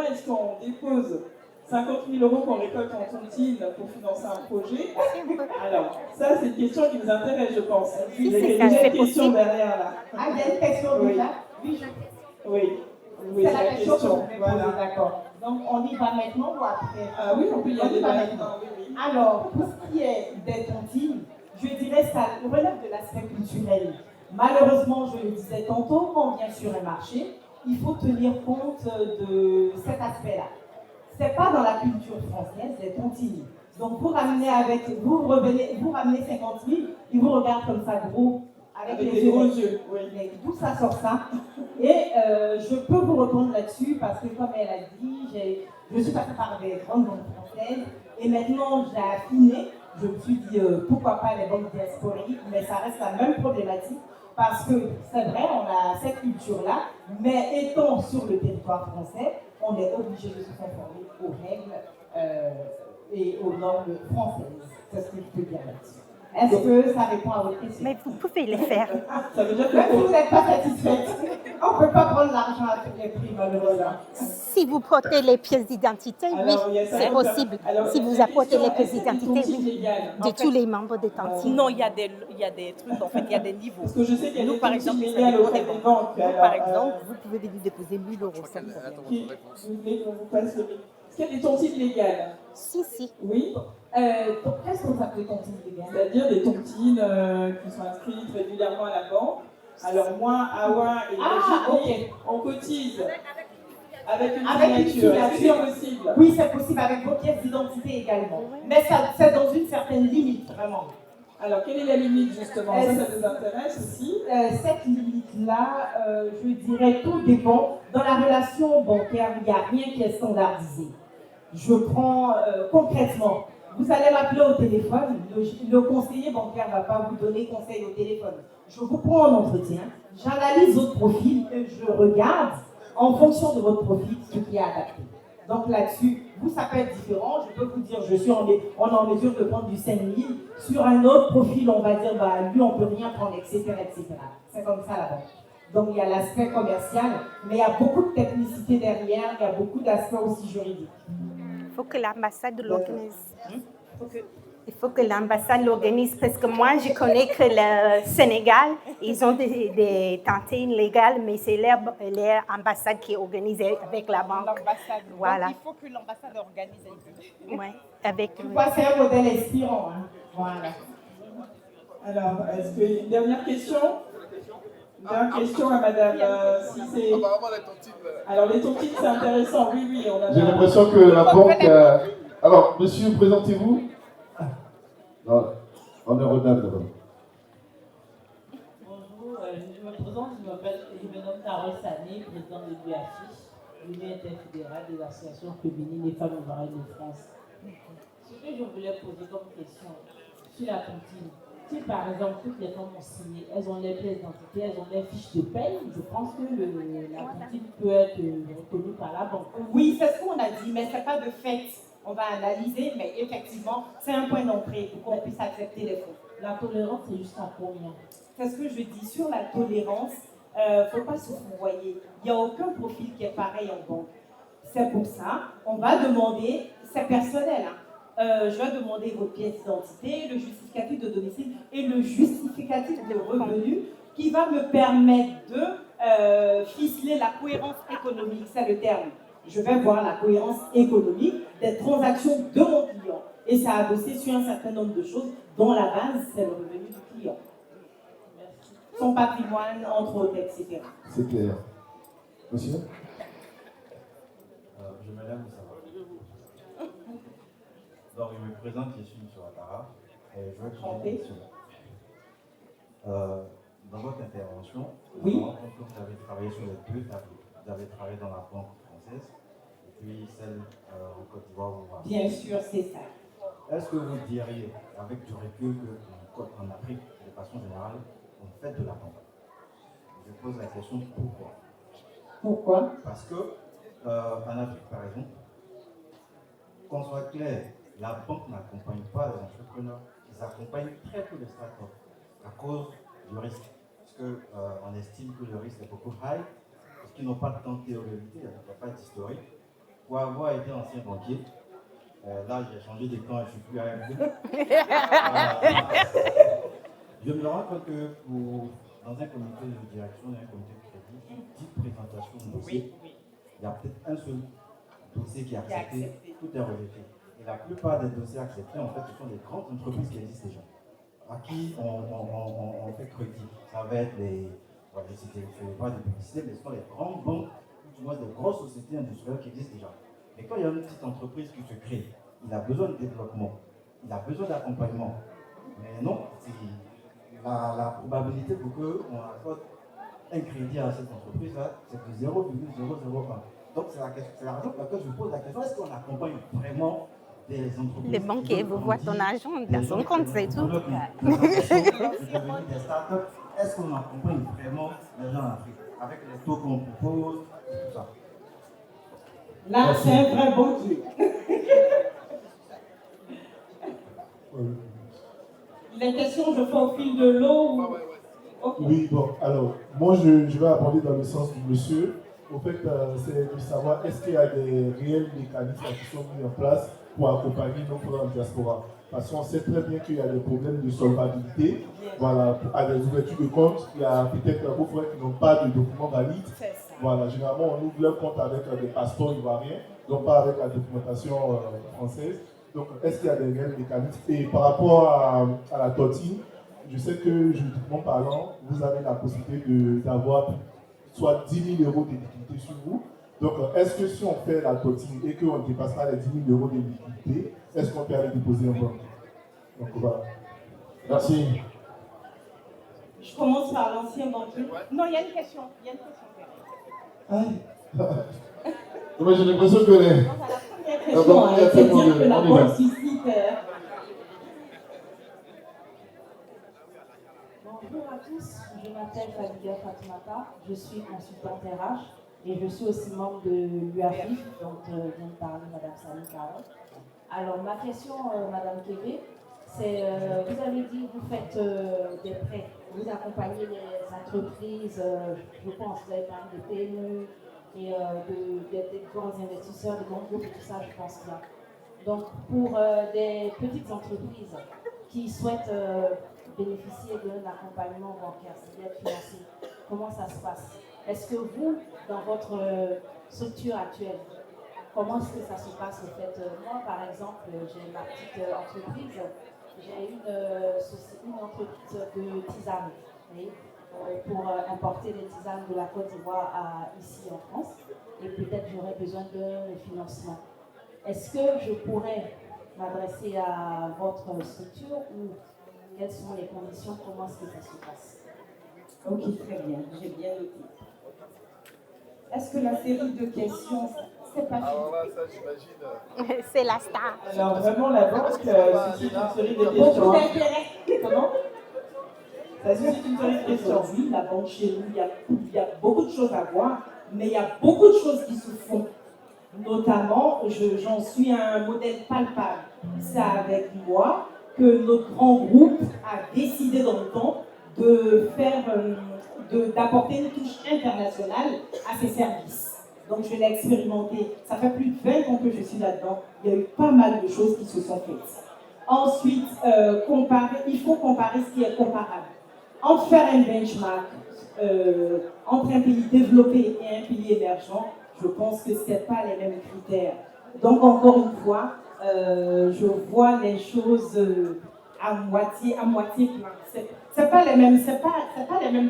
est-ce qu'on dépose 50 000 € qu'on récolte en tontine pour financer un projet? Alors, ça, c'est une question qui nous intéresse, je pense. Il y a déjà une question derrière là. Ah, il y a une question déjà? Oui. Oui, c'est la question que vous pouvez poser, d'accord. Donc, on y va maintenant ou après? Ah oui, on peut y aller maintenant. Alors, pour ce qui est des tontines, je dirais ça relève de l'aspect culturel. Malheureusement, je le disais tantôt, quand on vient sur un marché, il faut tenir compte de cet aspect-là. Ce n'est pas dans la culture française, les tontines. Donc, vous ramenez 50 000, ils vous regardent comme ça, gros, avec les gros yeux. Oui. Mais d'où ça sort ça? Et je peux vous répondre là-dessus parce que, comme elle a dit, je suis passée par des grandes banques françaises et maintenant j'ai affiné. Je me suis dit pourquoi pas les banques diasporiques, mais ça reste la même problématique parce que c'est vrai, on a cette culture-là, mais étant sur le territoire français, on est obligé de se conformer aux règles et aux normes françaises. C'est ce que je peux dire là-dessus. Est-ce que ça répond à votre question? Mais vous pouvez les faire. Ça veut dire que même si vous n'êtes pas satisfaite, on ne peut pas prendre l'argent à tous les prix, malheureusement. Si vous portez les pièces d'identité, oui, c'est possible. Si vous apportez les pièces d'identité, oui, de tous les membres de Tontine. Non, il y a des trucs, en fait, il y a des niveaux. Parce que je sais qu'il y a Nous, des par exemple, tontines légales auprès des banques. Nous, par exemple, vous pouvez venir déposer 1 000 € sans problème. Vous voulez qu'on vous passe le... Est-ce qu'il y a des tontines légales? Si. Oui. Qu'est-ce qu'on appelle tontines légales? C'est-à-dire des tontines qui sont inscrites régulièrement à la banque. Alors moi, Awa et Virginie, on cotise avec une signature. Est-ce que c'est possible? Oui, c'est possible avec vos pièces d'identité également. Mais c'est dans une certaine limite, vraiment. Alors, quelle est la limite justement? Ça nous intéresse aussi. Cette limite-là, je dirais, tout dépend. Dans la relation bancaire, il n'y a rien qui est standardisé. Je prends concrètement, vous allez m'appeler au téléphone, le conseiller bancaire ne va pas vous donner conseil au téléphone. Je vous prends en entretien, j'analyse votre profil et je regarde en fonction de votre profil ce qui est adapté. Donc là-dessus, vous, ça peut être différent. Je peux vous dire, on est en mesure de prendre du 5 000. Sur un autre profil, on va dire, lui, on ne peut rien prendre, etc., etc. C'est comme ça la banque. Donc il y a l'aspect commercial, mais il y a beaucoup de technicité derrière, il y a beaucoup d'aspects aussi juridiques. Il faut que l'ambassade l'organise. Il faut que l'ambassade l'organise parce que moi, je connais que le Sénégal, ils ont des tontines légales, mais c'est l'ambassade qui est organisée avec la banque. L'ambassade. Voilà. Donc il faut que l'ambassade organise un peu. Ouais, avec. Tu vois, c'est un modèle inspirant. Hein. Voilà. Alors, est-ce qu'il y a une dernière question? Une dernière question à madame. Si c'est... Alors, les tontines, c'est intéressant. Oui, on a... J'ai l'impression que la banque... Alors, monsieur, présentez-vous. Non, on est redame d'abord. Bonjour, je me présente, je me nomme Carole Sané, présidente de l'UAFICH, l'Union interfédérale des associations féminines et femmes ivoiriennes de France. Ce que je voulais poser comme question sur la tontine, si par exemple toutes les femmes ont signé, elles ont les pièces d'identité, elles ont les fiches de paye, je pense que la tontine peut être reconnue par la banque. Oui, c'est ce qu'on a dit, mais ce n'est pas de fait. On va analyser, mais effectivement, c'est un point d'entrée pour qu'on puisse accepter les fonds. La tolérance, c'est jusqu'à combien? C'est ce que je dis. Sur la tolérance, il ne faut pas se fourvoyer. Il n'y a aucun profil qui est pareil en banque. C'est pour ça, on va demander, c'est personnel, je vais demander votre pièce d'identité, le justificatif de domicile et le justificatif de revenu qui va me permettre de ficeler la cohérence économique, c'est le terme. Je vais voir la cohérence économique des transactions de mon client. Et ça a bossé sur un certain nombre de choses, dont la base, c'est le revenu du client. Merci. Son patrimoine, entre autres, etc. C'est clair. Monsieur? Je m'appelle Moussa. Donc, je me présente, je suis M. Ouattara. Et je veux poser une question. Dans votre intervention, oui. Vous avez travaillé sur les deux tableaux. Vous avez travaillé dans la banque française et puis celle en Côte d'Ivoire. Bien sûr, c'est ça. Est-ce que vous diriez, avec du recul, qu'en Afrique, de façon générale, on fait de la banque? Je pose la question pourquoi? Pourquoi? Parce que en Afrique, par exemple, qu'on soit clair, la banque n'accompagne pas les entrepreneurs, ils accompagnent très peu les startups à cause du risque. Parce qu'on estime que le risque est beaucoup high. Parce qu'ils n'ont pas de temps de théorique, il n'y a pas d'historique. Pour avoir été ancien banquier, là j'ai changé de camp et je ne suis plus à AFD. Je me rends compte que dans un comité de direction, dans un comité de crédit, 10 présentations de dossiers, il y a peut-être un seul dossier qui est accepté, tout est rejeté. Et la plupart des dossiers acceptés, en fait, ce sont des grandes entreprises qui existent déjà, à qui on fait crédit. Ça va être les... Je ne fais pas de publicité, mais ce sont les grandes banques, ou du moins des grosses sociétés industrielles qui existent déjà. Et quand il y a une petite entreprise qui se crée, il a besoin de développement, il a besoin d'accompagnement. Mais non, la probabilité pour qu'on accorde un crédit à cette entreprise-là, c'est de 0,001. Donc c'est la raison pour laquelle je pose la question, est-ce qu'on accompagne vraiment des entreprises? Les banquiers vous voient ton argent dans son compte, c'est tout. Est-ce qu'on accompagne vraiment les gens en Afrique avec les taux qu'on propose et tout ça? Là, c'est un vrai banquier. Les questions, je fais au fil de l'eau ou... Okay. Oui, bon, alors, moi je vais aborder dans le sens du monsieur. Au fait, c'est de savoir est-ce qu'il y a des réels mécanismes qui sont mis en place pour accompagner nos frères en diaspora. Parce qu'on sait très bien qu'il y a des problèmes de solvabilité. Voilà, à des ouvertures de compte, il y a peut-être vos frères qui n'ont pas de documents valides. Voilà, généralement, on ouvre leur compte avec des passeports ivoiriens, donc pas avec la documentation française. Donc, est-ce qu'il y a des réels mécanismes? Et par rapport à la tontine, je sais que, juridiquement parlant, vous avez la possibilité d'avoir soit 10 000 euros de liquidité sur vous. Donc, est-ce que si on fait la tontine et qu'on ne dépasse pas les 10 000 euros de liquidité, est-ce qu'on peut aller déposer en banque? Donc, voilà. Merci. Je commence par l'ancien banquier. Non, il y a une question. Mais j'ai l'impression que les... C'est-à-dire que la banque suscite... Bonjour à tous, je m'appelle Fabia Fatimata, je suis consultante RH et je suis aussi membre de l'UAFI, dont vient de parler Mme Sally Carole. Alors ma question, Mme Kébé, c'est, vous avez dit que vous faites des prêts, vous accompagnez les entreprises, je pense, vous avez parlé des PME et des grands investisseurs, des grands groupes et tout ça, je pense là. Donc pour des petites entreprises qui souhaitent bénéficier d'un accompagnement bancaire, c'est-à-dire financier, comment ça se passe? Est-ce que vous, dans votre structure actuelle, comment est-ce que ça se passe au fait? Moi, par exemple, j'ai ma petite entreprise, j'ai une entreprise de tisane, pour importer les tisanes de la Côte d'Ivoire ici en France, et peut-être j'aurais besoin de financement. Est-ce que je pourrais m'adresser à votre structure ou quelles sont les conditions, comment est-ce que ça se passe? Ok, très bien, j'ai bien noté. Est-ce que la série de questions, c'est pas fini? Alors là, ça j'imagine. C'est la star. Alors vraiment, la banque suscite une série de questions. Beaucoup d'intérêt. Comment? Ça suscite une série de questions. Oui, la banque chez nous, il y a beaucoup de choses à voir, mais il y a beaucoup de choses qui se font. Notamment, j'en suis un modèle palpable. C'est avec moi que notre grand groupe a décidé dans le temps de faire, d'apporter une touche internationale à ses services. Donc je l'ai expérimenté. Ça fait plus de 20 ans que je suis là-dedans. Il y a eu pas mal de choses qui se sont faites. Ensuite, il faut comparer ce qui est comparable. Entre faire un benchmark entre un pays développé et un pays émergent, je pense que ce n'est pas les mêmes critères. Donc encore une fois, je vois les choses à moitié plein. C'est pas les mêmes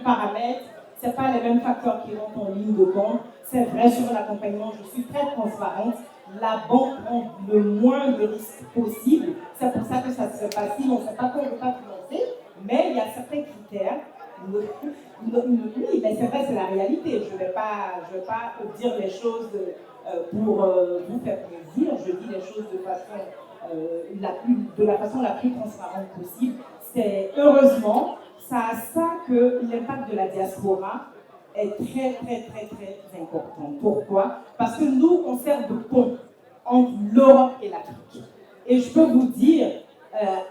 paramètres, c'est pas les mêmes facteurs qui rentrent en ligne de compte. C'est vrai sur l'accompagnement, je suis très transparente. La banque prend le moins de risques possible. C'est pour ça que ça se fait facile. On ne sait pas qu'on ne peut pas financer, mais il y a certains critères. Oui, mais c'est vrai, c'est la réalité. Je ne vais pas dire les choses pour vous faire plaisir. Je dis les choses de la façon la plus transparente possible. C'est heureusement, ça a ça que l'impact de la diaspora est très, très, très, très important. Pourquoi? Parce que nous, on sert de pont entre l'Europe et l'Afrique. Et je peux vous dire,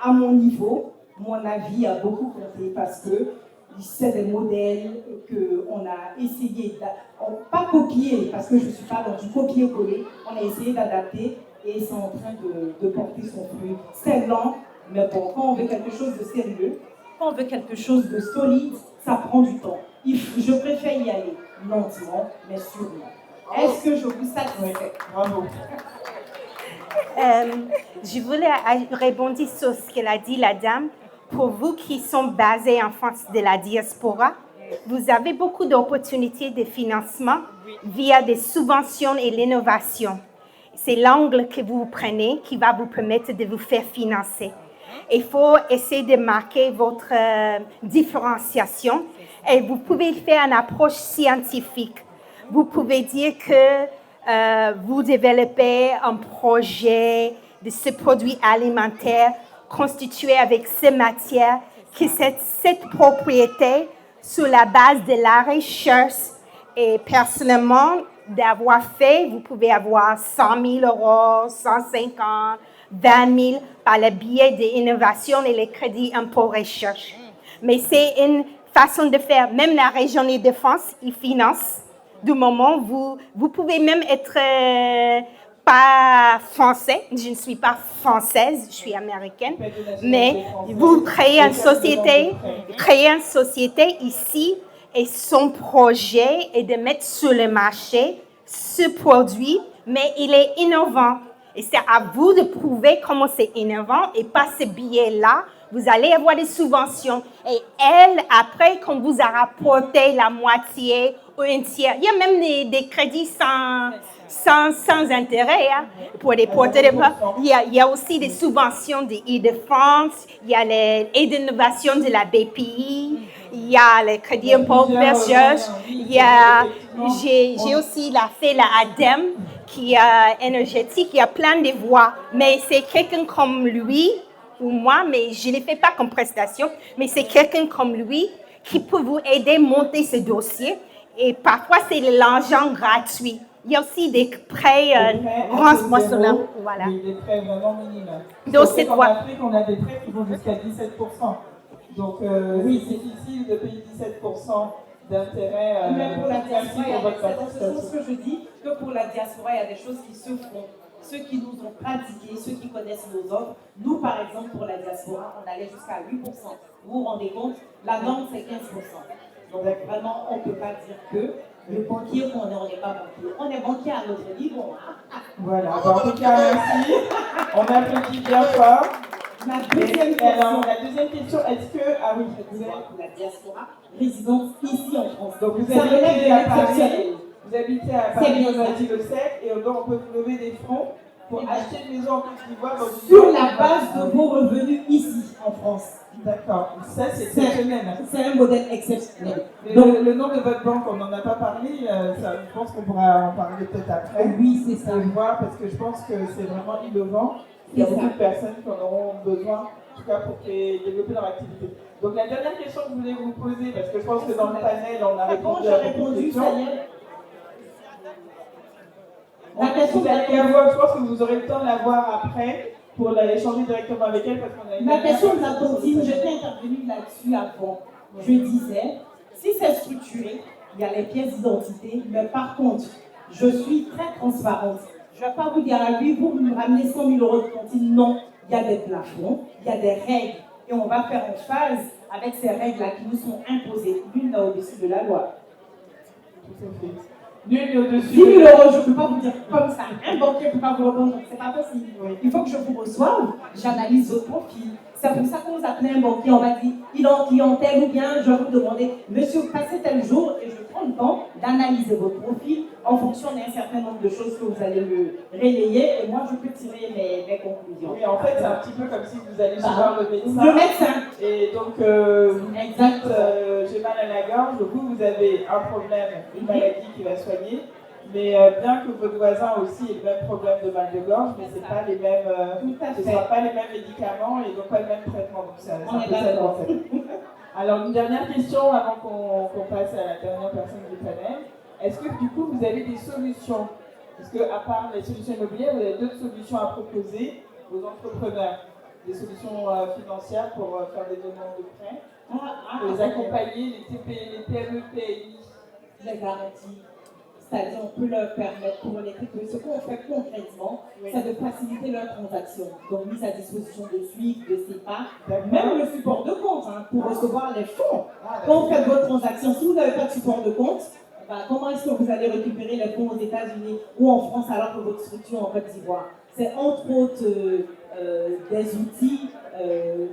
à mon niveau, mon avis a beaucoup compté parce que c'est des modèles qu'on a essayé, pas copier, parce que je ne suis pas dans du copier-coller, on a essayé d'adapter et c'est en train de porter son fruit. C'est lent, mais bon, quand on veut quelque chose de sérieux, quand on veut quelque chose de solide, ça prend du temps. Je préfère y aller lentement, mais sûrement. Est-ce que je vous satisfais? Bravo. Je voulais répondre sur ce qu'elle a dit, la dame. Pour vous qui sont basés en France de la diaspora, vous avez beaucoup d'opportunités de financement via des subventions et l'innovation. C'est l'angle que vous prenez qui va vous permettre de vous faire financer. il faut essayer de marquer votre différenciation et vous pouvez faire une approche scientifique. Vous pouvez dire que vous développez un projet de ce produit alimentaire constitué avec ces matières, que cette propriété sur la base de la recherche et personnellement d'avoir fait, vous pouvez avoir 100 000 euros, 150, 20 000 par le biais de l'innovation et les crédits impôt recherche. Mais c'est une façon de faire. Même la région Île-de-France, ils financent. Du moment où vous pouvez même être pas français, je ne suis pas française, je suis américaine, mais vous créez une société ici et son projet est de mettre sur le marché ce produit, mais il est innovant. Et c'est à vous de prouver comment c'est innovant et par ce biais-là, vous allez avoir des subventions. Et elle, après, quand vous a rapporté la moitié ou un tiers, il y a même des crédits sans intérêt pour des porteurs de il y a aussi des subventions de Île-de-France, il y a l'aide d'innovation de la BPI, il y a le crédit impôt recherche, j'ai aussi fait la ADEME qui est énergétique, il y a plein de voies, mais c'est quelqu'un comme lui ou moi, mais je ne le fais pas comme prestation, mais c'est quelqu'un comme lui qui peut vous aider à monter ce dossier et parfois c'est l'argent gratuit. Il y a aussi des prêts remboursables. Voilà. Des prêts vraiment minimes. Donc, c'est qu'en Afrique, on a des prêts qui vont jusqu'à 17%. Donc, oui, c'est difficile de payer 17% d'intérêt. Même pour la diaspora, il y a votre c'est ce que je dis, que pour la diaspora, il y a des choses qui se font. Ceux qui nous ont pratiqués, ceux qui connaissent nos offres, nous, par exemple, pour la diaspora, on allait jusqu'à 8%. Vous vous rendez compte, la norme, c'est 15%. Donc, vraiment, on ne peut pas dire que le banquier, on n'est pas banquier. On est banquier à notre niveau. Voilà, en tout cas, merci. On applaudit bien fort. La deuxième question, est-ce que... Ah oui, vous êtes pour la diaspora, résidence ici en France. Donc vous habitez à Paris, le sec, et donc on peut vous lever des fonds pour acheter une maison en Côte d'Ivoire. Sur la base de vos revenus ici en France. D'accord, ça c'est exceptionnel. C'est un modèle exceptionnel. Donc le nom de votre banque, on n'en a pas parlé, je pense qu'on pourra en parler peut-être après. Oui, c'est ça. Voir, parce que je pense que c'est vraiment innovant. Il y a beaucoup de personnes qui en auront besoin, en tout cas pour développer leur activité. Donc la dernière question que je voulais vous poser, parce que je pense que dans le panel, on a répondu à beaucoup de questions. La question, je pense que vous aurez le temps de la voir après pour échanger directement avec elle. Parce qu'on a la question de la tontine, j'étais intervenue là-dessus avant. Je disais, si c'est structuré, il y a les pièces d'identité, mais par contre, je suis très transparente. Je ne vais pas vous dire, ah oui, vous me ramenez 100 000 euros de tontine. Non, il y a des plafonds, il y a des règles. Et on va faire en phase avec ces règles-là qui nous sont imposées. L'une là au-dessus de la loi. Tout à fait. Nul au-dessus. 10 000 euros, je ne peux pas vous dire comme ça. Un banquier ne peut pas vous répondre, c'est pas possible. Oui. Il faut que je vous reçoive, j'analyse votre profil. C'est pour ça qu'on vous appelait un banquier, on va dire, il est en clientèle ou bien je vais vous demander, monsieur, passez tel jour et je prends le temps d'analyser votre profil en fonction d'un certain nombre de choses que vous allez me relayer et moi je peux tirer mes conclusions. Oui, en fait, c'est un petit peu comme si vous allez voir le médecin. Le médecin. Et donc, j'ai mal à la gorge, vous avez un problème, une maladie qui va soigner. Mais bien que votre voisin aussi ait le même problème de mal de gorge, mais ce ne pas les mêmes, sera pas les mêmes médicaments et donc pas le même traitement. Donc ça en fait. Alors une dernière question avant qu'on passe à la dernière personne du panel. Est-ce que du coup vous avez des solutions? Est-ce que à part les solutions immobilières, vous avez d'autres solutions à proposer aux entrepreneurs? Des solutions financières pour faire des demandes de prêts, pour les accompagner, les PME, PMI, les garanties. C'est-à-dire on peut leur permettre pour les trucs. Ce qu'on fait concrètement, c'est de faciliter leurs transactions. Donc mise à disposition de SWIFT, de SEPA, même le support de compte pour recevoir les fonds. Quand vous faites votre transaction, si vous n'avez pas de support de compte, comment est-ce que vous allez récupérer les fonds aux États-Unis ou en France alors que votre structure en Côte d'Ivoire? C'est entre autres des outils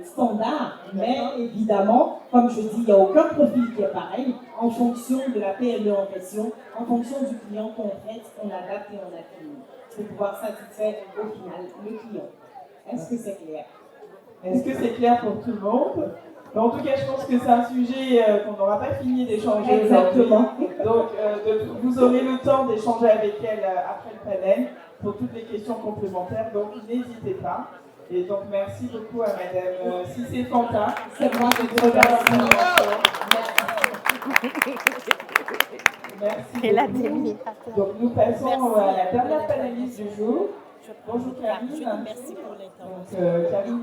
standards, mais évidemment, comme je dis, il n'y a aucun profil qui est pareil en fonction de la PME en question, en fonction du client qu'on traite, on adapte et on affine pour pouvoir satisfaire au final le client. Est-ce que c'est clair? Est-ce que c'est clair pour tout le monde? Mais en tout cas, je pense que c'est un sujet qu'on n'aura pas fini d'échanger aujourd'hui. Donc, vous aurez le temps d'échanger avec elle après le panel pour toutes les questions complémentaires. Donc, n'hésitez pas. Et donc, merci beaucoup à Madame Cissé Fanta. C'est moi qui vous remercie. Merci beaucoup. Donc, nous passons à la dernière panéliste du jour. Bonjour Karine. Merci pour l'intervention. Karine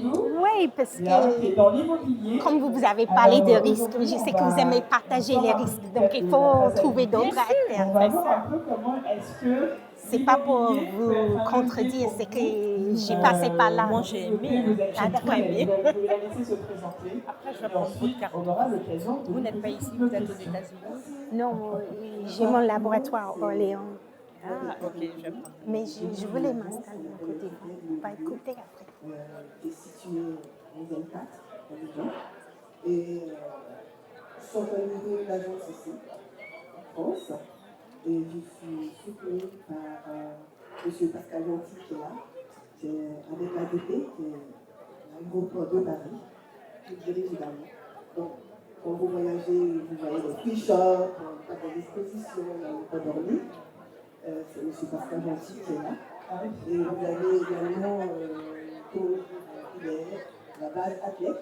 Poulou, oui, parce qui est dans l'immobilier. Comme vous avez parlé de risques, je sais que vous aimez partager les risques. Donc, il faut trouver d'autres acteurs. On va voir un peu comment est-ce que... C'est pas pour vous contredire, c'est que j'ai passé par là. Moi, j'ai aimé. Ah, d'accord. Je vais la laisser se présenter. Après, je vais prendre votre carte. On aura l'occasion de... Vous n'êtes pas ici, vous êtes aux États-Unis? Non, j'ai mon laboratoire à Orléans. Ah, ok, j'aime. Mais je voulais m'installer à côté. On va écouter après. Qui est situé en 24, à Lyon. Et je suis organisée une agence ici, en France. Et je suis soutenue par M. Pascal Gentil qui est là, avec l'ADP, qui est l'aéroport de Paris, qui dirige également. Donc, quand vous voyagez, vous voyez les free shops, pas de disposition, l'aéroport d'Orly. C'est M. Pascal Gentil qui est là. Et vous avez également la base athlète,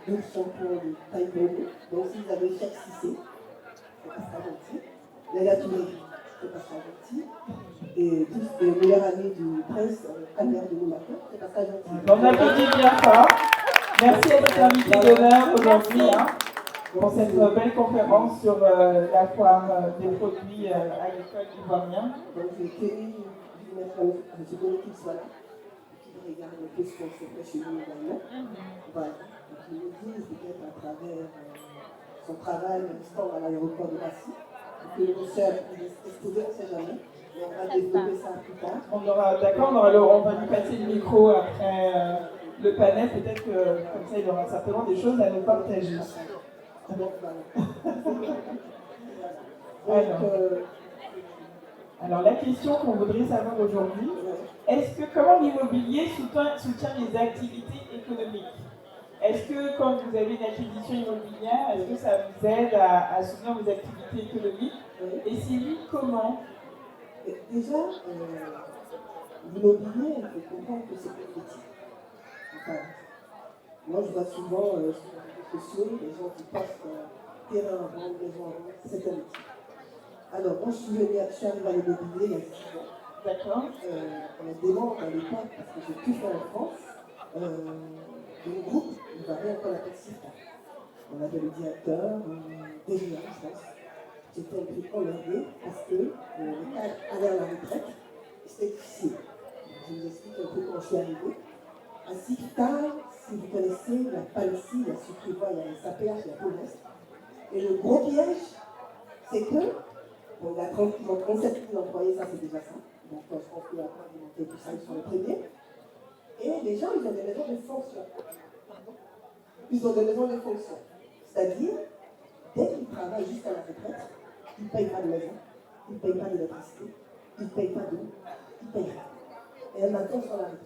2 champions de taekwondo. Donc, si vous avez chaque Cissé, c'est Pascal Gentil. Léa Touré, c'est Pascal Gentil. Et tous les meilleurs amis du prince Albert de Monaco, c'est Pascal Gentil. On applaudit bien fort. Merci à notre invité d'honneur aujourd'hui pour cette belle conférence sur la foire des produits agricoles ivoiriens. Donc, j'ai tenu je suis connu qu'il soit là, qu'il regarde un peu ce qu'on fait chez nous également. Voilà. Donc, il nous dit peut-être à travers son travail, stand à l'aéroport de Passy, que le monsieur exposé, on ne sait jamais. Et on va développer ça plus tard. D'accord, on va lui passer le micro après le panel. Peut-être que comme ça, il aura certainement des choses à nous partager. Alors, la question qu'on voudrait savoir aujourd'hui, est-ce que comment l'immobilier soutient les activités économiques? Est-ce que quand vous avez une acquisition immobilière, est-ce que ça vous aide à soutenir vos activités économiques? Et si oui, comment? Déjà, l'immobilier, il faut comprendre que c'est petit. Enfin, moi, je vois souvent sur les réseaux sociaux des gens qui passent terrain à vendre, des gens à vendre, c'est un métier. Alors, moi, je suis arrivée à l'immobilier il y a 6 ans. D'accord. On demande à l'époque, parce que j'ai tout fait en France, le groupe, il va rien encore la Taxifta. On avait le directeur, déjà, je pense. J'étais un peu emmerdée parce que les cadres allaient à la retraite, c'était difficile. Je vous explique un peu comment je suis arrivée. À Sictar, si vous connaissez, la Palissy, la Sucrivoie, il y a les SAPH, il y a Paulest. Et le gros piège, c'est que, bon, il y a 37 000 employés, ça c'est déjà ça. Donc je pense qu'il y a pas augmenté tout ça, ils sont les premiers. Et les gens, ils ont des maisons de fonction. Ils ont des maisons de fonction. C'est-à-dire, dès qu'ils travaillent jusqu'à la retraite, ils ne payent pas de maison, ils ne payent pas d'électricité, ils ne payent pas d'eau, ils ne payent rien. Et maintenant, ils sont à la retraite.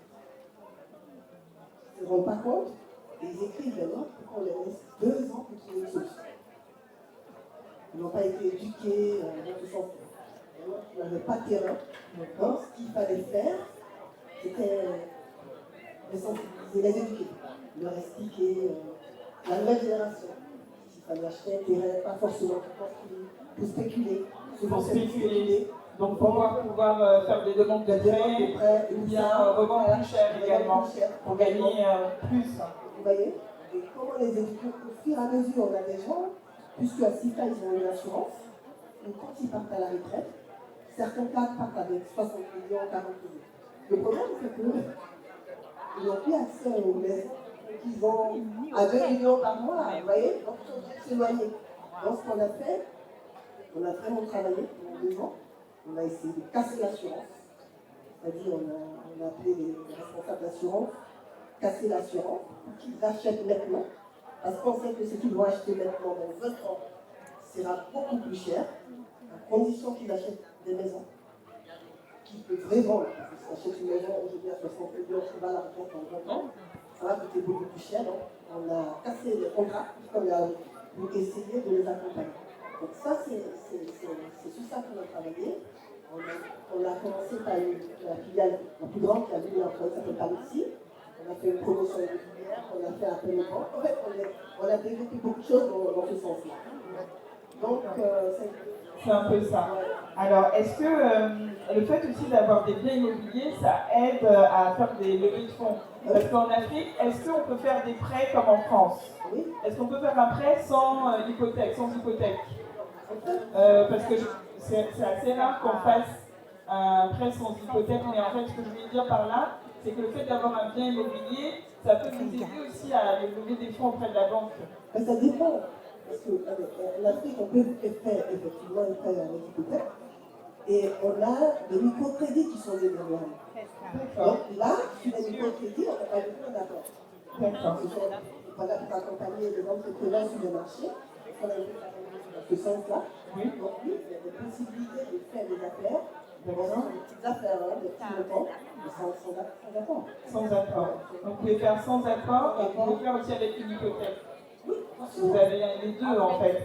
Ils ne se rendent pas compte, et ils écrivent des notes pour qu'on les laisse 2 ans pour trouver une solution. Ils n'ont pas été éduqués, ils n'avaient pas de terrain. Donc, ce qu'il fallait faire, c'était les sensibiliser, les éduquer, leur expliquer la nouvelle génération. Il fallait acheter un terrain, pas forcément pour spéculer. Pour spéculer. Donc pouvoir faire des demandes de prêts ou bien revendre plus cher également pour gagner plus. Vous voyez? Et comment les éduquer? Au fur et à mesure, on a des gens, puisque à Sictar, ils ont une assurance, donc quand ils partent à la retraite, certains cadres partent avec 60 millions, 40 millions. Le problème, c'est qu'ils n'ont plus accès aux maisons qu'ils ont à 2 millions par mois, vous voyez? Donc, ils sont obligés de s'éloigner. Donc, ce qu'on a fait, on a vraiment travaillé pendant 2 ans. On a essayé de casser l'assurance. C'est-à-dire, on a appelé les responsables d'assurance, casser l'assurance pour qu'ils achètent maintenant. Parce qu'on sait que ce qu'ils vont acheter maintenant dans 20 ans sera beaucoup plus cher, à condition qu'ils achètent des maisons qu'ils peuvent revendre. Parce qu'ils achètent une maison aujourd'hui à 60 millions, qui va la revendre dans 20 ans. ça va coûter beaucoup plus cher. Donc, on a cassé les contrats pour essayer de les accompagner. Donc ça, c'est sur ça qu'on a travaillé. On a commencé par la filiale la plus grande qui a vu en France, ça s'appelle Palixi. On a fait une promotion régulière, on a fait un peu de vente. En fait, on a développé beaucoup de choses dans ce sens-là. Donc, c'est un peu ça. Alors, est-ce que le fait aussi d'avoir des biens immobiliers, ça aide à faire des levées de fonds? Parce qu'en Afrique, est-ce qu'on peut faire des prêts comme en France? Oui. Est-ce qu'on peut faire un prêt sans hypothèque, parce que c'est assez rare qu'on fasse un prêt sans hypothèque, mais en fait, ce que je voulais dire par là, c'est que le fait d'avoir un bien immobilier, ça peut nous aider aussi à lever des fonds auprès de la banque. Mais ça dépend. Parce qu'en Afrique, on peut faire effectivement un prêt avec hypothèque. Et on a des microcrédits qui sont développés. Donc là, sur les microcrédits, on n'a pas besoin d'apport. Voilà, pour accompagner les entrepreneurs sur le marché. On a vu dans ce sens-là. Donc oui, il y a des possibilités de faire des affaires. Des petites affaires, des petits montants, sans apport. Sans apport. Donc vous pouvez faire sans apport et vous pouvez faire aussi avec une hypothèque. Oui, vous avez les deux en fait.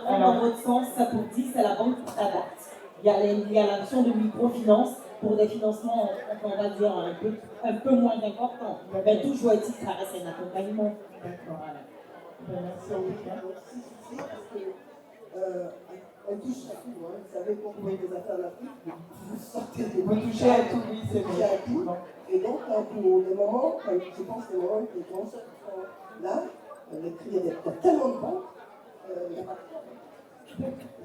Alors, dans votre sens, ça pour dire, c'est la banque qui s'adapte. Il y a la notion de microfinance pour des financements, on va dire, un peu moins importants. Mais toujours est-il que ça reste un accompagnement. D'accord. Voilà. Merci beaucoup. On touche à tout, hein. Vous savez, quand vous avez des affaires en Afrique, vous sortez de vous touchez à tout, oui, c'est vrai. à tout. Et donc, pour le moment, je pense que les moments que les gens sont là, il y a tellement de banques, il n'y a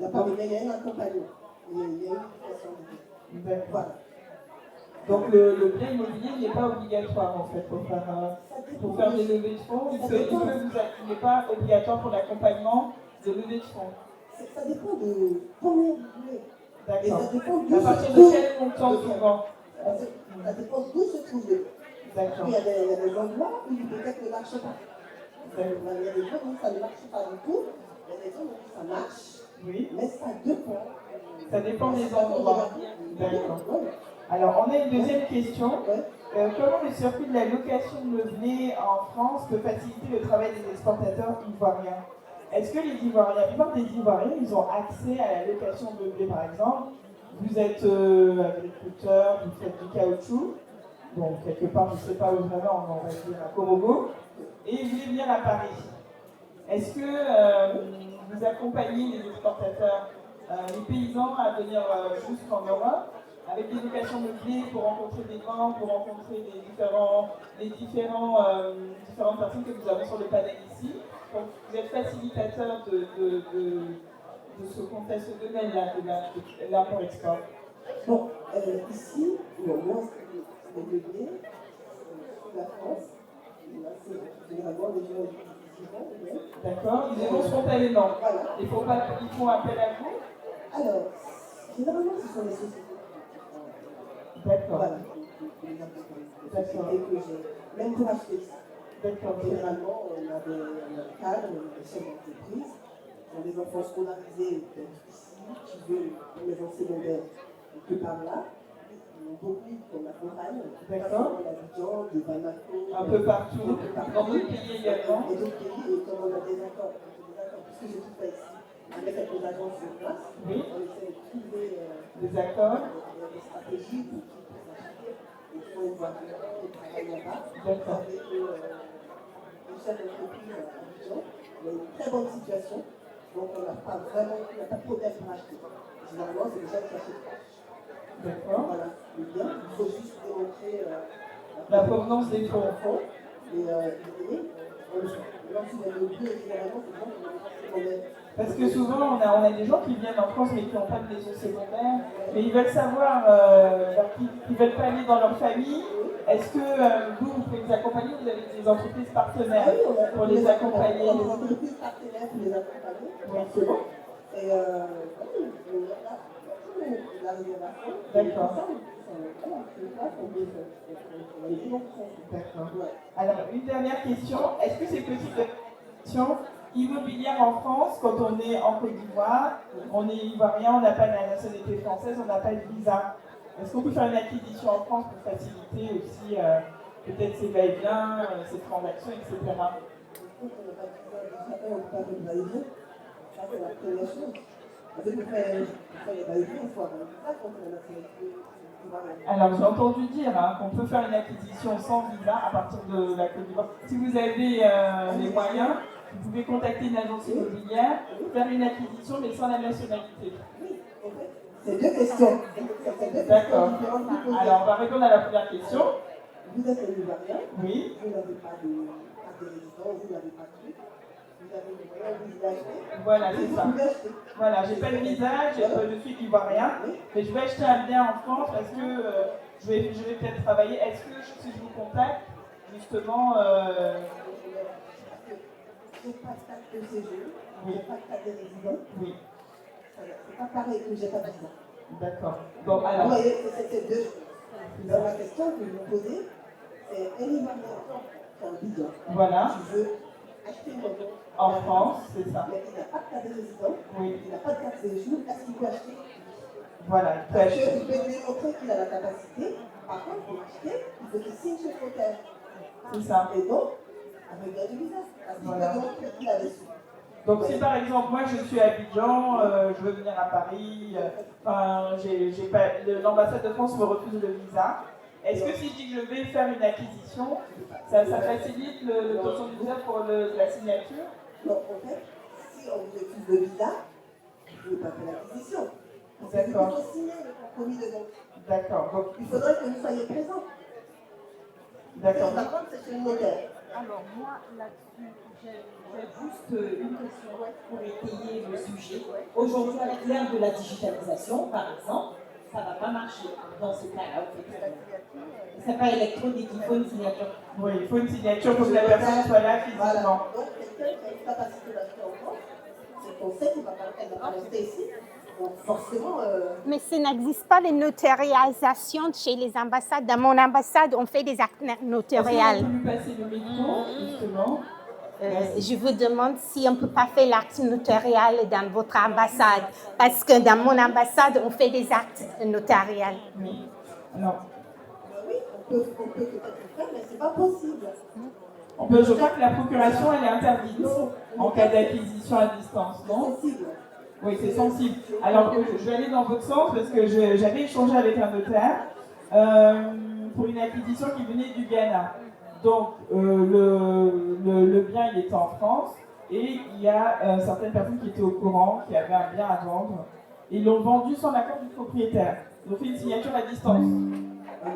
pas de il y a un accompagnement. Il y a une éducation de vie. Voilà. Donc le bien immobilier n'est pas obligatoire en fait pour faire des levées de fonds. Il n'est pas obligatoire pour l'accompagnement de levée de fonds. Ça dépend de combien vous voulez. D'accord. Ça dépend à partir de quel montant souvent? Ça dépend d'où se trouve le. D'accord. Il y a des endroits où l'hypothèque ne marche pas. Il y a des gens où ça ne marche pas du tout. Il y a des gens où ça marche. Oui. Mais ça dépend. Ça dépend des endroits. D'accord. Alors, on a une deuxième question. Comment le circuit de la location de meublés en France peut faciliter le travail des exportateurs ivoiriens? Est-ce que les Ivoiriens, la plupart des Ivoiriens, ils ont accès à la location de meublés par exemple? Vous êtes agriculteur, vous faites du caoutchouc, donc quelque part, je ne sais pas où vraiment, on va dire à Korogo, et vous voulez venir à Paris. Est-ce que vous accompagnez les exportateurs, les paysans à venir jusqu'en Europe avec des locations meublées pour rencontrer des banques, pour rencontrer les différentes personnes que nous avons sur le panel ici? Donc, vous êtes facilitateur de ce contexte de domaine-là, de l'import-export. Bon, ici, moi, c'est le meublé, la France, c'est généralement les gens qui vont. D'accord, ils vont spontanément. Voilà. Ils font appel à vous? Alors, généralement, ce sont les sociétés. D'accord. Voilà. Les sociétés que j'ai, même pour acheter ça. D'accord. Généralement, on a des cadres, des chefs d'entreprise, qui ont des enfants scolarisés ici, qui veulent les enseigner secondaires que par là. Beaucoup qu'on accompagne. D'accord. L'Abidjan, de Bamako. Un peu partout. Dans d'autres pays également. Et d'autres pays, et comme on a des accords, puisque j'ai tout fait ici, avec quelques agences sur place, oui. On essaie de trouver des accords, des stratégies pour qu'ils puissent acheter. Il faut une voiture qui travaille là-bas. D'accord. Avec une chef d'entreprise à Abidjan. Il y a une très bonne situation. Donc on n'a pas de problème pour acheter. Généralement, c'est les gens qui achètent cash. D'accord. Voilà, le bien. Il faut juste démontrer la provenance des fonds. Et lorsqu'il y a le bleu, généralement, c'est bon, on a parce que souvent, on a des gens qui viennent en France mais qui n'ont pas de maison secondaire, mais ils veulent savoir, ils ne veulent pas aller dans leur famille. Est-ce que vous pouvez les accompagner? Vous avez des entreprises partenaires pour les accompagner? Des entreprises partenaires pour les accompagner, absolument. Et la réservation. D'accord. D'accord. Alors, une dernière question. Est-ce que c'est possible de question immobilière en France quand on est en Côte d'Ivoire, on est ivoirien, on n'a pas la nationalité française, on n'a pas de visa? Est-ce qu'on peut faire une acquisition en France pour faciliter aussi peut-être ses va-et-vient, ses transactions, etc. On n'a pas de va-et-vient. Ça, c'est la première chose. Parce que pour faire les va-et-vient, il faut avoir un visa contre la nationalité. Alors, j'ai entendu dire qu'on peut faire une acquisition sans visa à partir de la Côte d'Ivoire. Si vous avez les moyens, vous pouvez contacter une agence immobilière, faire une acquisition, mais sans la nationalité. C'est deux questions. D'accord. Alors, on va répondre à la première question. Vous êtes un Ivoirien. Oui. Vous n'avez pas de résidence, vous n'avez pas de truc. Vous avez le moyen de vous acheter. Voilà, c'est ça. Voilà, j'ai pas de visa, je suis ivoirien, mais je vais acheter un bien en France parce que je vais peut-être travailler. Est-ce que si je vous contacte, justement... J'ai pas de carte de séjour, j'ai pas de carte de résident. Oui. C'est pas pareil que j'ai pas de visa. D'accord. Bon, alors... Vous voyez, c'est deux choses. Dans la question que je vous posez, c'est un Ivoirien qui est en Abidjan. Voilà. Qui veut acheter une maison en France, c'est ça. Mais il n'a pas de carte de résident, oui. Il n'a pas de carte de séjour, est-ce qu'il peut acheter? Voilà, il peut acheter. Il peut démontrer qu'il a la capacité, par contre, pour acheter, il faut qu'il signe sur notaire. C'est ça. Et donc, avec un visa, parce qu'il peut démontrer qu'il a des sous. Donc si par exemple moi je suis à Abidjan, je veux venir à Paris, l'ambassade de France me refuse le visa. Est-ce que si je dis que je vais faire une acquisition, ça facilite l'obtention du visa pour la signature? Non, en fait, si on vous refuse le visa, vous ne pouvez pas faire l'acquisition. D'accord. Il faut signer le compromis de vente. D'accord. Donc il faudrait que vous soyez présent. D'accord. Par contre, c'est une notaire. Alors moi, là-dessus, j'ai juste une question pour étayer le sujet. Aujourd'hui, avec l'ère de la digitalisation, par exemple, ça ne va pas marcher dans ce cas-là. C'est pas électronique, il faut une signature. Oui, il faut une signature pour que la personne soit là physiquement. Voilà. Donc, quelqu'un qui a une capacité d'acheter en France, c'est qu'on sait qu'elle ne va pas rester ici. Donc, forcément. Mais ça n'existe pas de notarialisation chez les ambassades. Dans mon ambassade, on fait des actes notariales. Est-ce qu'on peut lui passer le micro, justement? Je vous demande si on ne peut pas faire l'acte notarial dans votre ambassade. Parce que dans mon ambassade, on fait des actes notariales. Oui. Alors, oui, on peut peut-être le faire, mais ce n'est pas possible. Je crois que la procuration, elle est interdite en cas d'acquisition à distance, non? C'est sensible. Oui, c'est sensible. Alors, je vais aller dans votre sens parce que j'avais échangé avec un notaire pour une acquisition qui venait du Ghana. Donc, le bien, il était en France et il y a certaines personnes qui étaient au courant, qui avaient un bien à vendre. Ils l'ont vendu sans l'accord du propriétaire. Ils ont fait une signature à distance.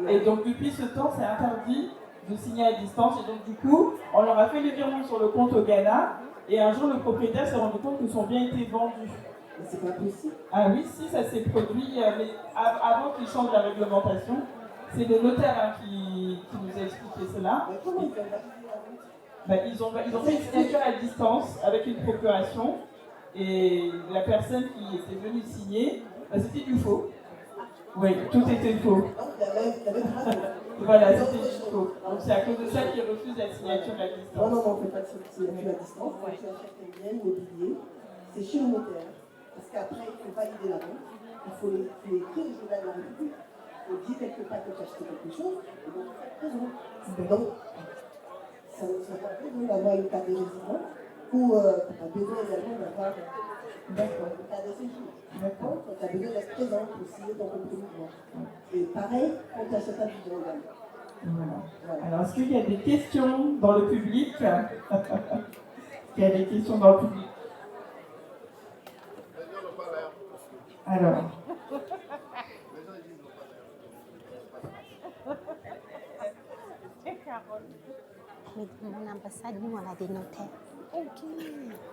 Et donc, depuis ce temps, c'est interdit de signer à distance. Et donc, du coup, on leur a fait le virement sur le compte au Ghana. Et un jour, le propriétaire s'est rendu compte que son bien était vendu. Mais c'est pas possible. Ah oui, si, ça s'est produit. Mais avant qu'ils changent la réglementation, c'est le notaire qui nous a expliqué cela. Mais comment ils ont fait une signature à distance avec une procuration. Et la personne qui était venue signer, c'était du faux. Oui, tout était faux. Voilà, c'était du faux. Donc c'est à cause de ça qu'ils refusent la signature à distance. Non, on ne fait pas de signature à distance. Quand tu achètes un bien immobilier, c'est chez le notaire. Parce qu'après, il faut valider la vente. Il faut écrire au journal de la République. Il faut dire quelque part que tu as acheté quelque chose. Et donc, tu fais raison. Donc, ça n'a pas besoin d'avoir une carte de résident. Ou tu as besoin également d'avoir une carte de séjour. D'accord. Tu as besoin d'être présent pour signer ton compromis. Et pareil, quand tu achètes un budget également. Voilà. Alors, est-ce qu'il y a des questions dans le public? Est-ce qu'il y a des questions dans le public? Alors. Mais dans mon ambassade, nous, on a des notaires. Ok.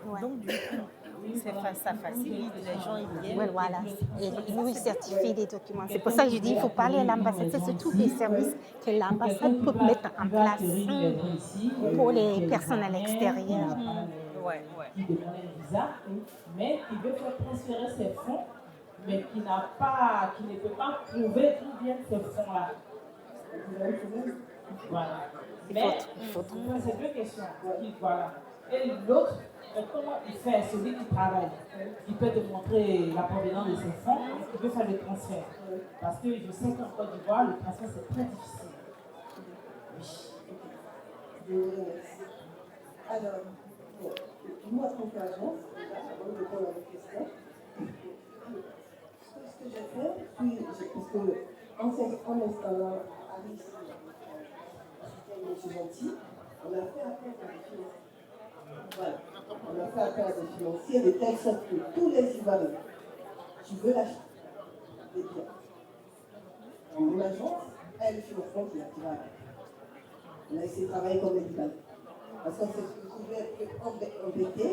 Ouais. Donc, du coup, ça facilite, les gens ils viennent. Ouais, voilà. Et nous, ils certifient les documents. C'est pour ça que je dis qu'il faut parler à l'ambassade. C'est tous les services que l'ambassade peut mettre en place pour les personnes à l'extérieur. Qui demande un visa, mais qui veut faire transférer ses fonds, mais qui ne peut pas prouver d'où viennent ces fonds-là. Voilà. Mais c'est deux questions. Voilà. Et l'autre, comment il fait, celui qui travaille, il peut démontrer la provenance de ses fonds, il peut faire le transfert. Parce que je sais qu'en Côte d'Ivoire, le transfert c'est très difficile. Oui. Je vous remercie. Alors, bon, moi, en tant qu'agence, avant de répondre à vos questions, ce que j'ai fait, parce qu'en installant Alice, M. Gentil, on a fait appel à des financiers. Voilà. On a fait appel à des financiers de telle sorte que tous les Ivoiriens qui veulent acheter des biens, mon agence a le financement qui va avec. On a essayé de travailler comme des Ivoiriens. Parce qu'on s'est trouvé embêté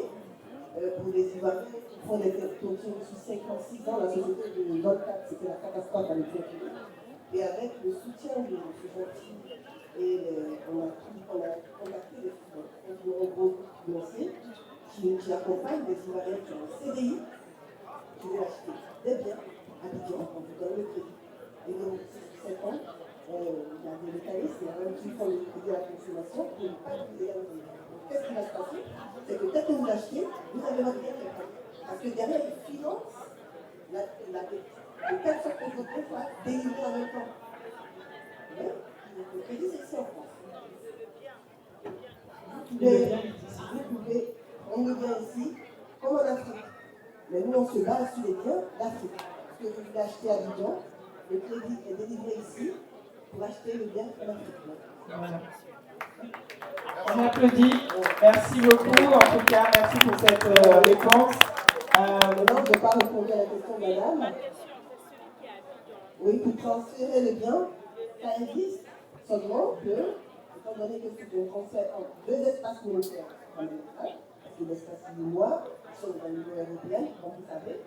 pour les Ivoiriens qui font des autour sous 5 ans, 6 ans, la société de 24, c'était la catastrophe à l'époque. Et avec le soutien de M. Gentil, on a contacté les gros financiers qui accompagnent des Ivoiriens qui ont un CDI, qui veulent acheter des biens à Abidjan, on vous donne le crédit. Et donc, 7 ans, il y a des mécanismes, il y a même qui font le crédit à la consommation pour ne pas vous ayez un bien. Qu'est-ce qui va se passer? C'est que dès que vous l'achetez, vous avez votre bien quelqu'un. Parce que derrière, ils financent la dette. De telle sorte que votre bien soit délivré en même temps. Le crédit, c'est ici en France. Vous pouvez prendre le bien ici, comme en Afrique. Mais nous, on se base sur les biens d'Afrique. Parce que vous voulez acheter à Abidjan, le crédit est délivré ici pour acheter le bien en Afrique. Voilà. On applaudit. Merci beaucoup. En tout cas, merci pour cette réponse. Maintenant, je n'ai pas répondu à la question de madame. Oui, pour transférer le bien, ça existe. Seulement que, étant donné que c'est un transfert entre deux espaces monétaires, parce que l'espace chinois, ils sont dans l'Union européenne, comme vous savez,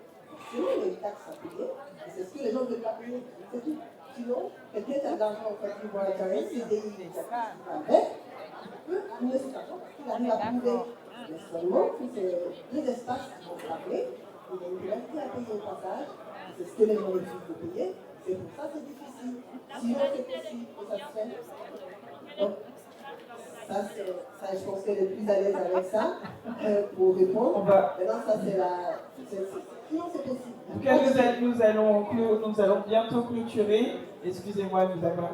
sinon il y a une taxe à payer, et c'est ce que les gens ne veulent pas payer, c'est tout. Sinon, quelqu'un qui a de l'argent en Côte d'Ivoire, qui a un CDI, qui peut amener cet argent parce qu'il arrive à prouver. Mais seulement que c'est deux espaces qui vont se rappeler, il y a une pénalité à payer au passage, c'est ce que les gens refusent de payer, c'est pour ça que c'est difficile. Sinon, c'est possible que ça se fait. Donc, ça, je pense qu'elle est plus à l'aise avec ça pour répondre. Maintenant, ça, c'est la. Sinon, c'est possible. En tout cas, nous allons bientôt clôturer. Excusez-moi de vous avoir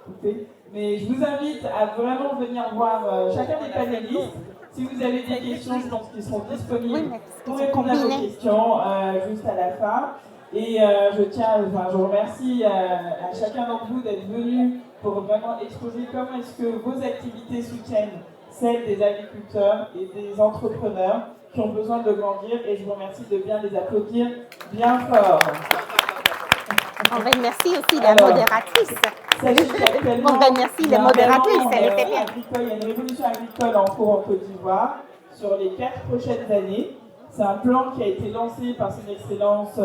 coupé. Mais je vous invite à vraiment venir voir chacun des panélistes. Si vous avez des questions, je pense qu'ils seront disponibles pour répondre à vos questions juste à la fin. Et je remercie à chacun d'entre vous d'être venu pour vraiment exposer comment est-ce que vos activités soutiennent celles des agriculteurs et des entrepreneurs qui ont besoin de grandir. Et je vous remercie de bien les applaudir bien fort. On remercie aussi la modératrice. On remercie les modératrices, elle était bien. Il y a une révolution agricole en cours en Côte d'Ivoire sur les 4 prochaines années. C'est un plan qui a été lancé par son Excellence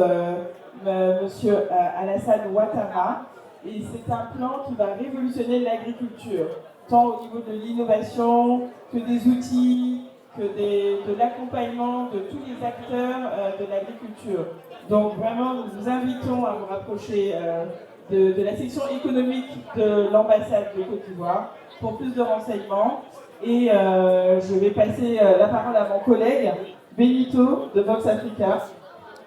Monsieur Alassane Ouattara. Et c'est un plan qui va révolutionner l'agriculture, tant au niveau de l'innovation que des outils, que de l'accompagnement de tous les acteurs de l'agriculture. Donc vraiment, nous vous invitons à vous rapprocher de la section économique de l'ambassade de Côte d'Ivoire pour plus de renseignements. Et je vais passer la parole à mon collègue Benito de Vox Africa.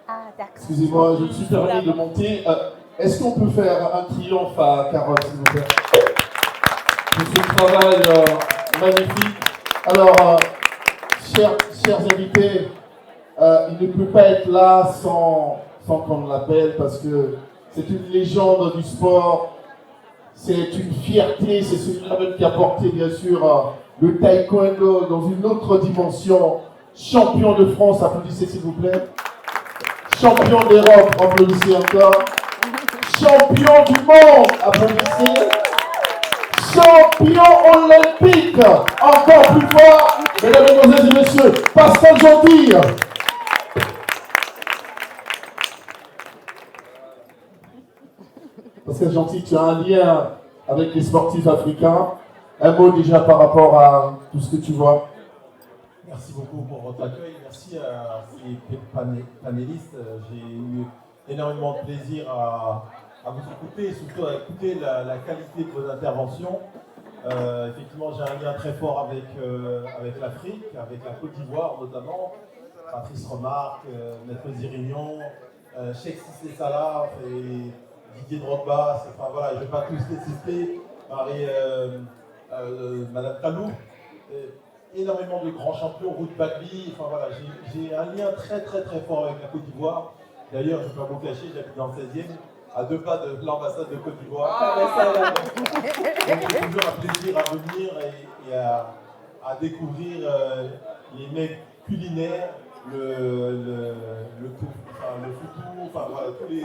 Ah, d'accord. Excusez-moi, je me suis permis de monter. Est-ce qu'on peut faire un triomphe à Carole, s'il vous plaît, pour ce travail magnifique. Alors, chers invités, il ne peut pas être là sans qu'on l'appelle, parce que c'est une légende du sport, c'est une fierté, c'est celui-là même qui a porté bien sûr le taekwondo dans une autre dimension. Champion de France, applaudissez s'il vous plaît. Champion d'Europe, applaudissez encore. Champion du monde, applaudissez. Champion olympique, encore plus fort, mesdames, mesdemoiselles et messieurs, Pascal Gentil. Pascal Gentil, tu as un lien avec les sportifs africains. Un mot déjà par rapport à tout ce que tu vois. Merci beaucoup pour votre accueil. Merci à ces panélistes. J'ai eu énormément de plaisir à vous écouter, surtout à écouter la qualité de vos interventions. Effectivement, j'ai un lien très fort avec l'Afrique, avec la Côte d'Ivoire notamment. Patrice Remarque, Maître Zirignon, Cheikh Cissé Salah et Didier Drogba. Enfin voilà, je ne vais pas tous les citer. Madame Talou, énormément de grands champions, Ruth Bagby, enfin voilà, j'ai un lien très très très fort avec la Côte d'Ivoire. D'ailleurs, je ne vais pas vous cacher, j'habite dans le 16e, à 2 pas de l'ambassade de Côte d'Ivoire. Donc c'est toujours un plaisir à venir et à découvrir les mecs culinaires, le foutou, enfin voilà, tous les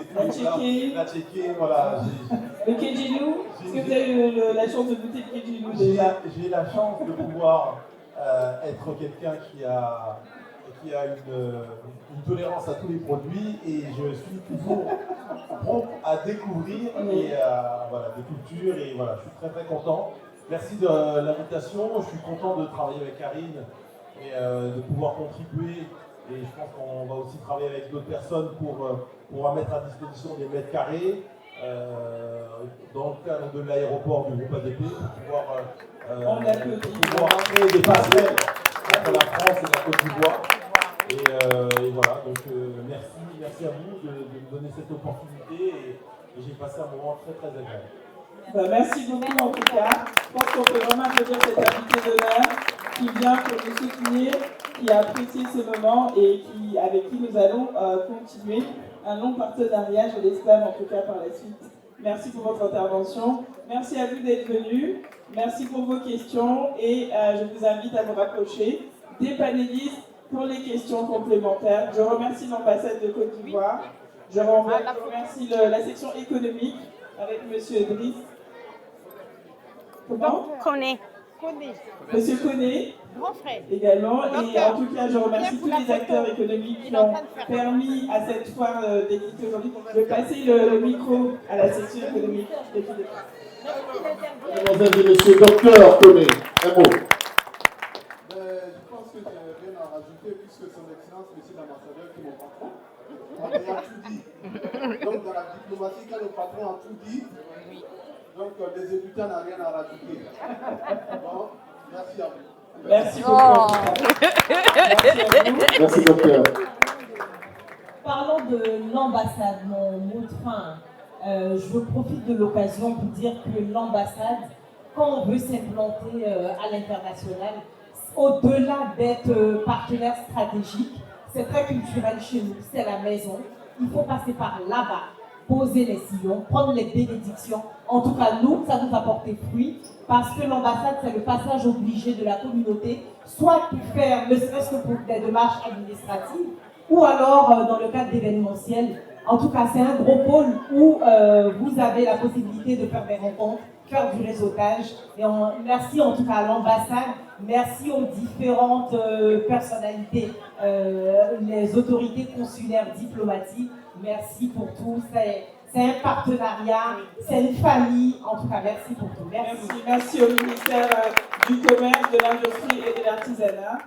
la tchéké, voilà. Le kejilou, est-ce que vous avez eu la chance de goûter le kejilou déjà? J'ai la chance de pouvoir être quelqu'un qui a une tolérance à tous les produits et je suis toujours prompt à découvrir et voilà, des cultures et voilà, je suis très très content. Merci de l'invitation, je suis content de travailler avec Karine et de pouvoir contribuer et je pense qu'on va aussi travailler avec d'autres personnes pour mettre à disposition des mètres carrés dans le cadre de l'aéroport du groupe ADP pour pouvoir créer des passerelles entre la France et la Côte d'Ivoire. Et voilà, donc merci à vous de me donner cette opportunité et j'ai passé un moment très très agréable. Merci beaucoup en tout cas. Je pense qu'on peut vraiment applaudir cet invité d'honneur qui vient pour nous soutenir, qui a apprécié ce moment et avec qui nous allons continuer un long partenariat, je l'espère en tout cas par la suite. Merci pour votre intervention. Merci à vous d'être venus. Merci pour vos questions et je vous invite à vous rapprocher des panélistes pour les questions complémentaires. Je remercie l'ambassade de Côte d'Ivoire. Je remercie la section économique avec M. Driss. Comment? Koné. Monsieur Koné. Grand frère. Également. Et en tout cas, je remercie tous les acteurs économiques qui ont permis à cette foire d'exister aujourd'hui. Je vais passer le micro à la section économique. Mesdames et messieurs, docteur Koné, un mot. Je pense que je n'ai rien à rajouter puisque son excellence, monsieur l'ambassadeur, qui est mon patron, on a tout dit. Donc dans la diplomatie, quand le patron a tout dit, donc les députés n'ont rien à rajouter. Bon, merci à vous. Merci beaucoup. Merci docteur. Parlons de l'ambassade, mon mot de fin. Je profite de l'occasion pour dire que l'ambassade, quand on veut s'implanter à l'international, au-delà d'être partenaire stratégique, c'est très culturel chez nous, c'est la maison. Il faut passer par là-bas, poser les sillons, prendre les bénédictions. En tout cas, nous, ça nous a porté fruit parce que l'ambassade, c'est le passage obligé de la communauté, soit pour faire, ne serait-ce que pour des démarches administratives, ou alors dans le cadre d'événementiels. En tout cas, c'est un gros pôle où vous avez la possibilité de faire des rencontres, faire du réseautage. Et merci en tout cas à l'ambassade, merci aux différentes personnalités, les autorités consulaires diplomatiques. Merci pour tout. C'est un partenariat, c'est une famille. En tout cas, merci pour tout. Merci au ministère du Commerce, de l'Industrie et de l'Artisanat.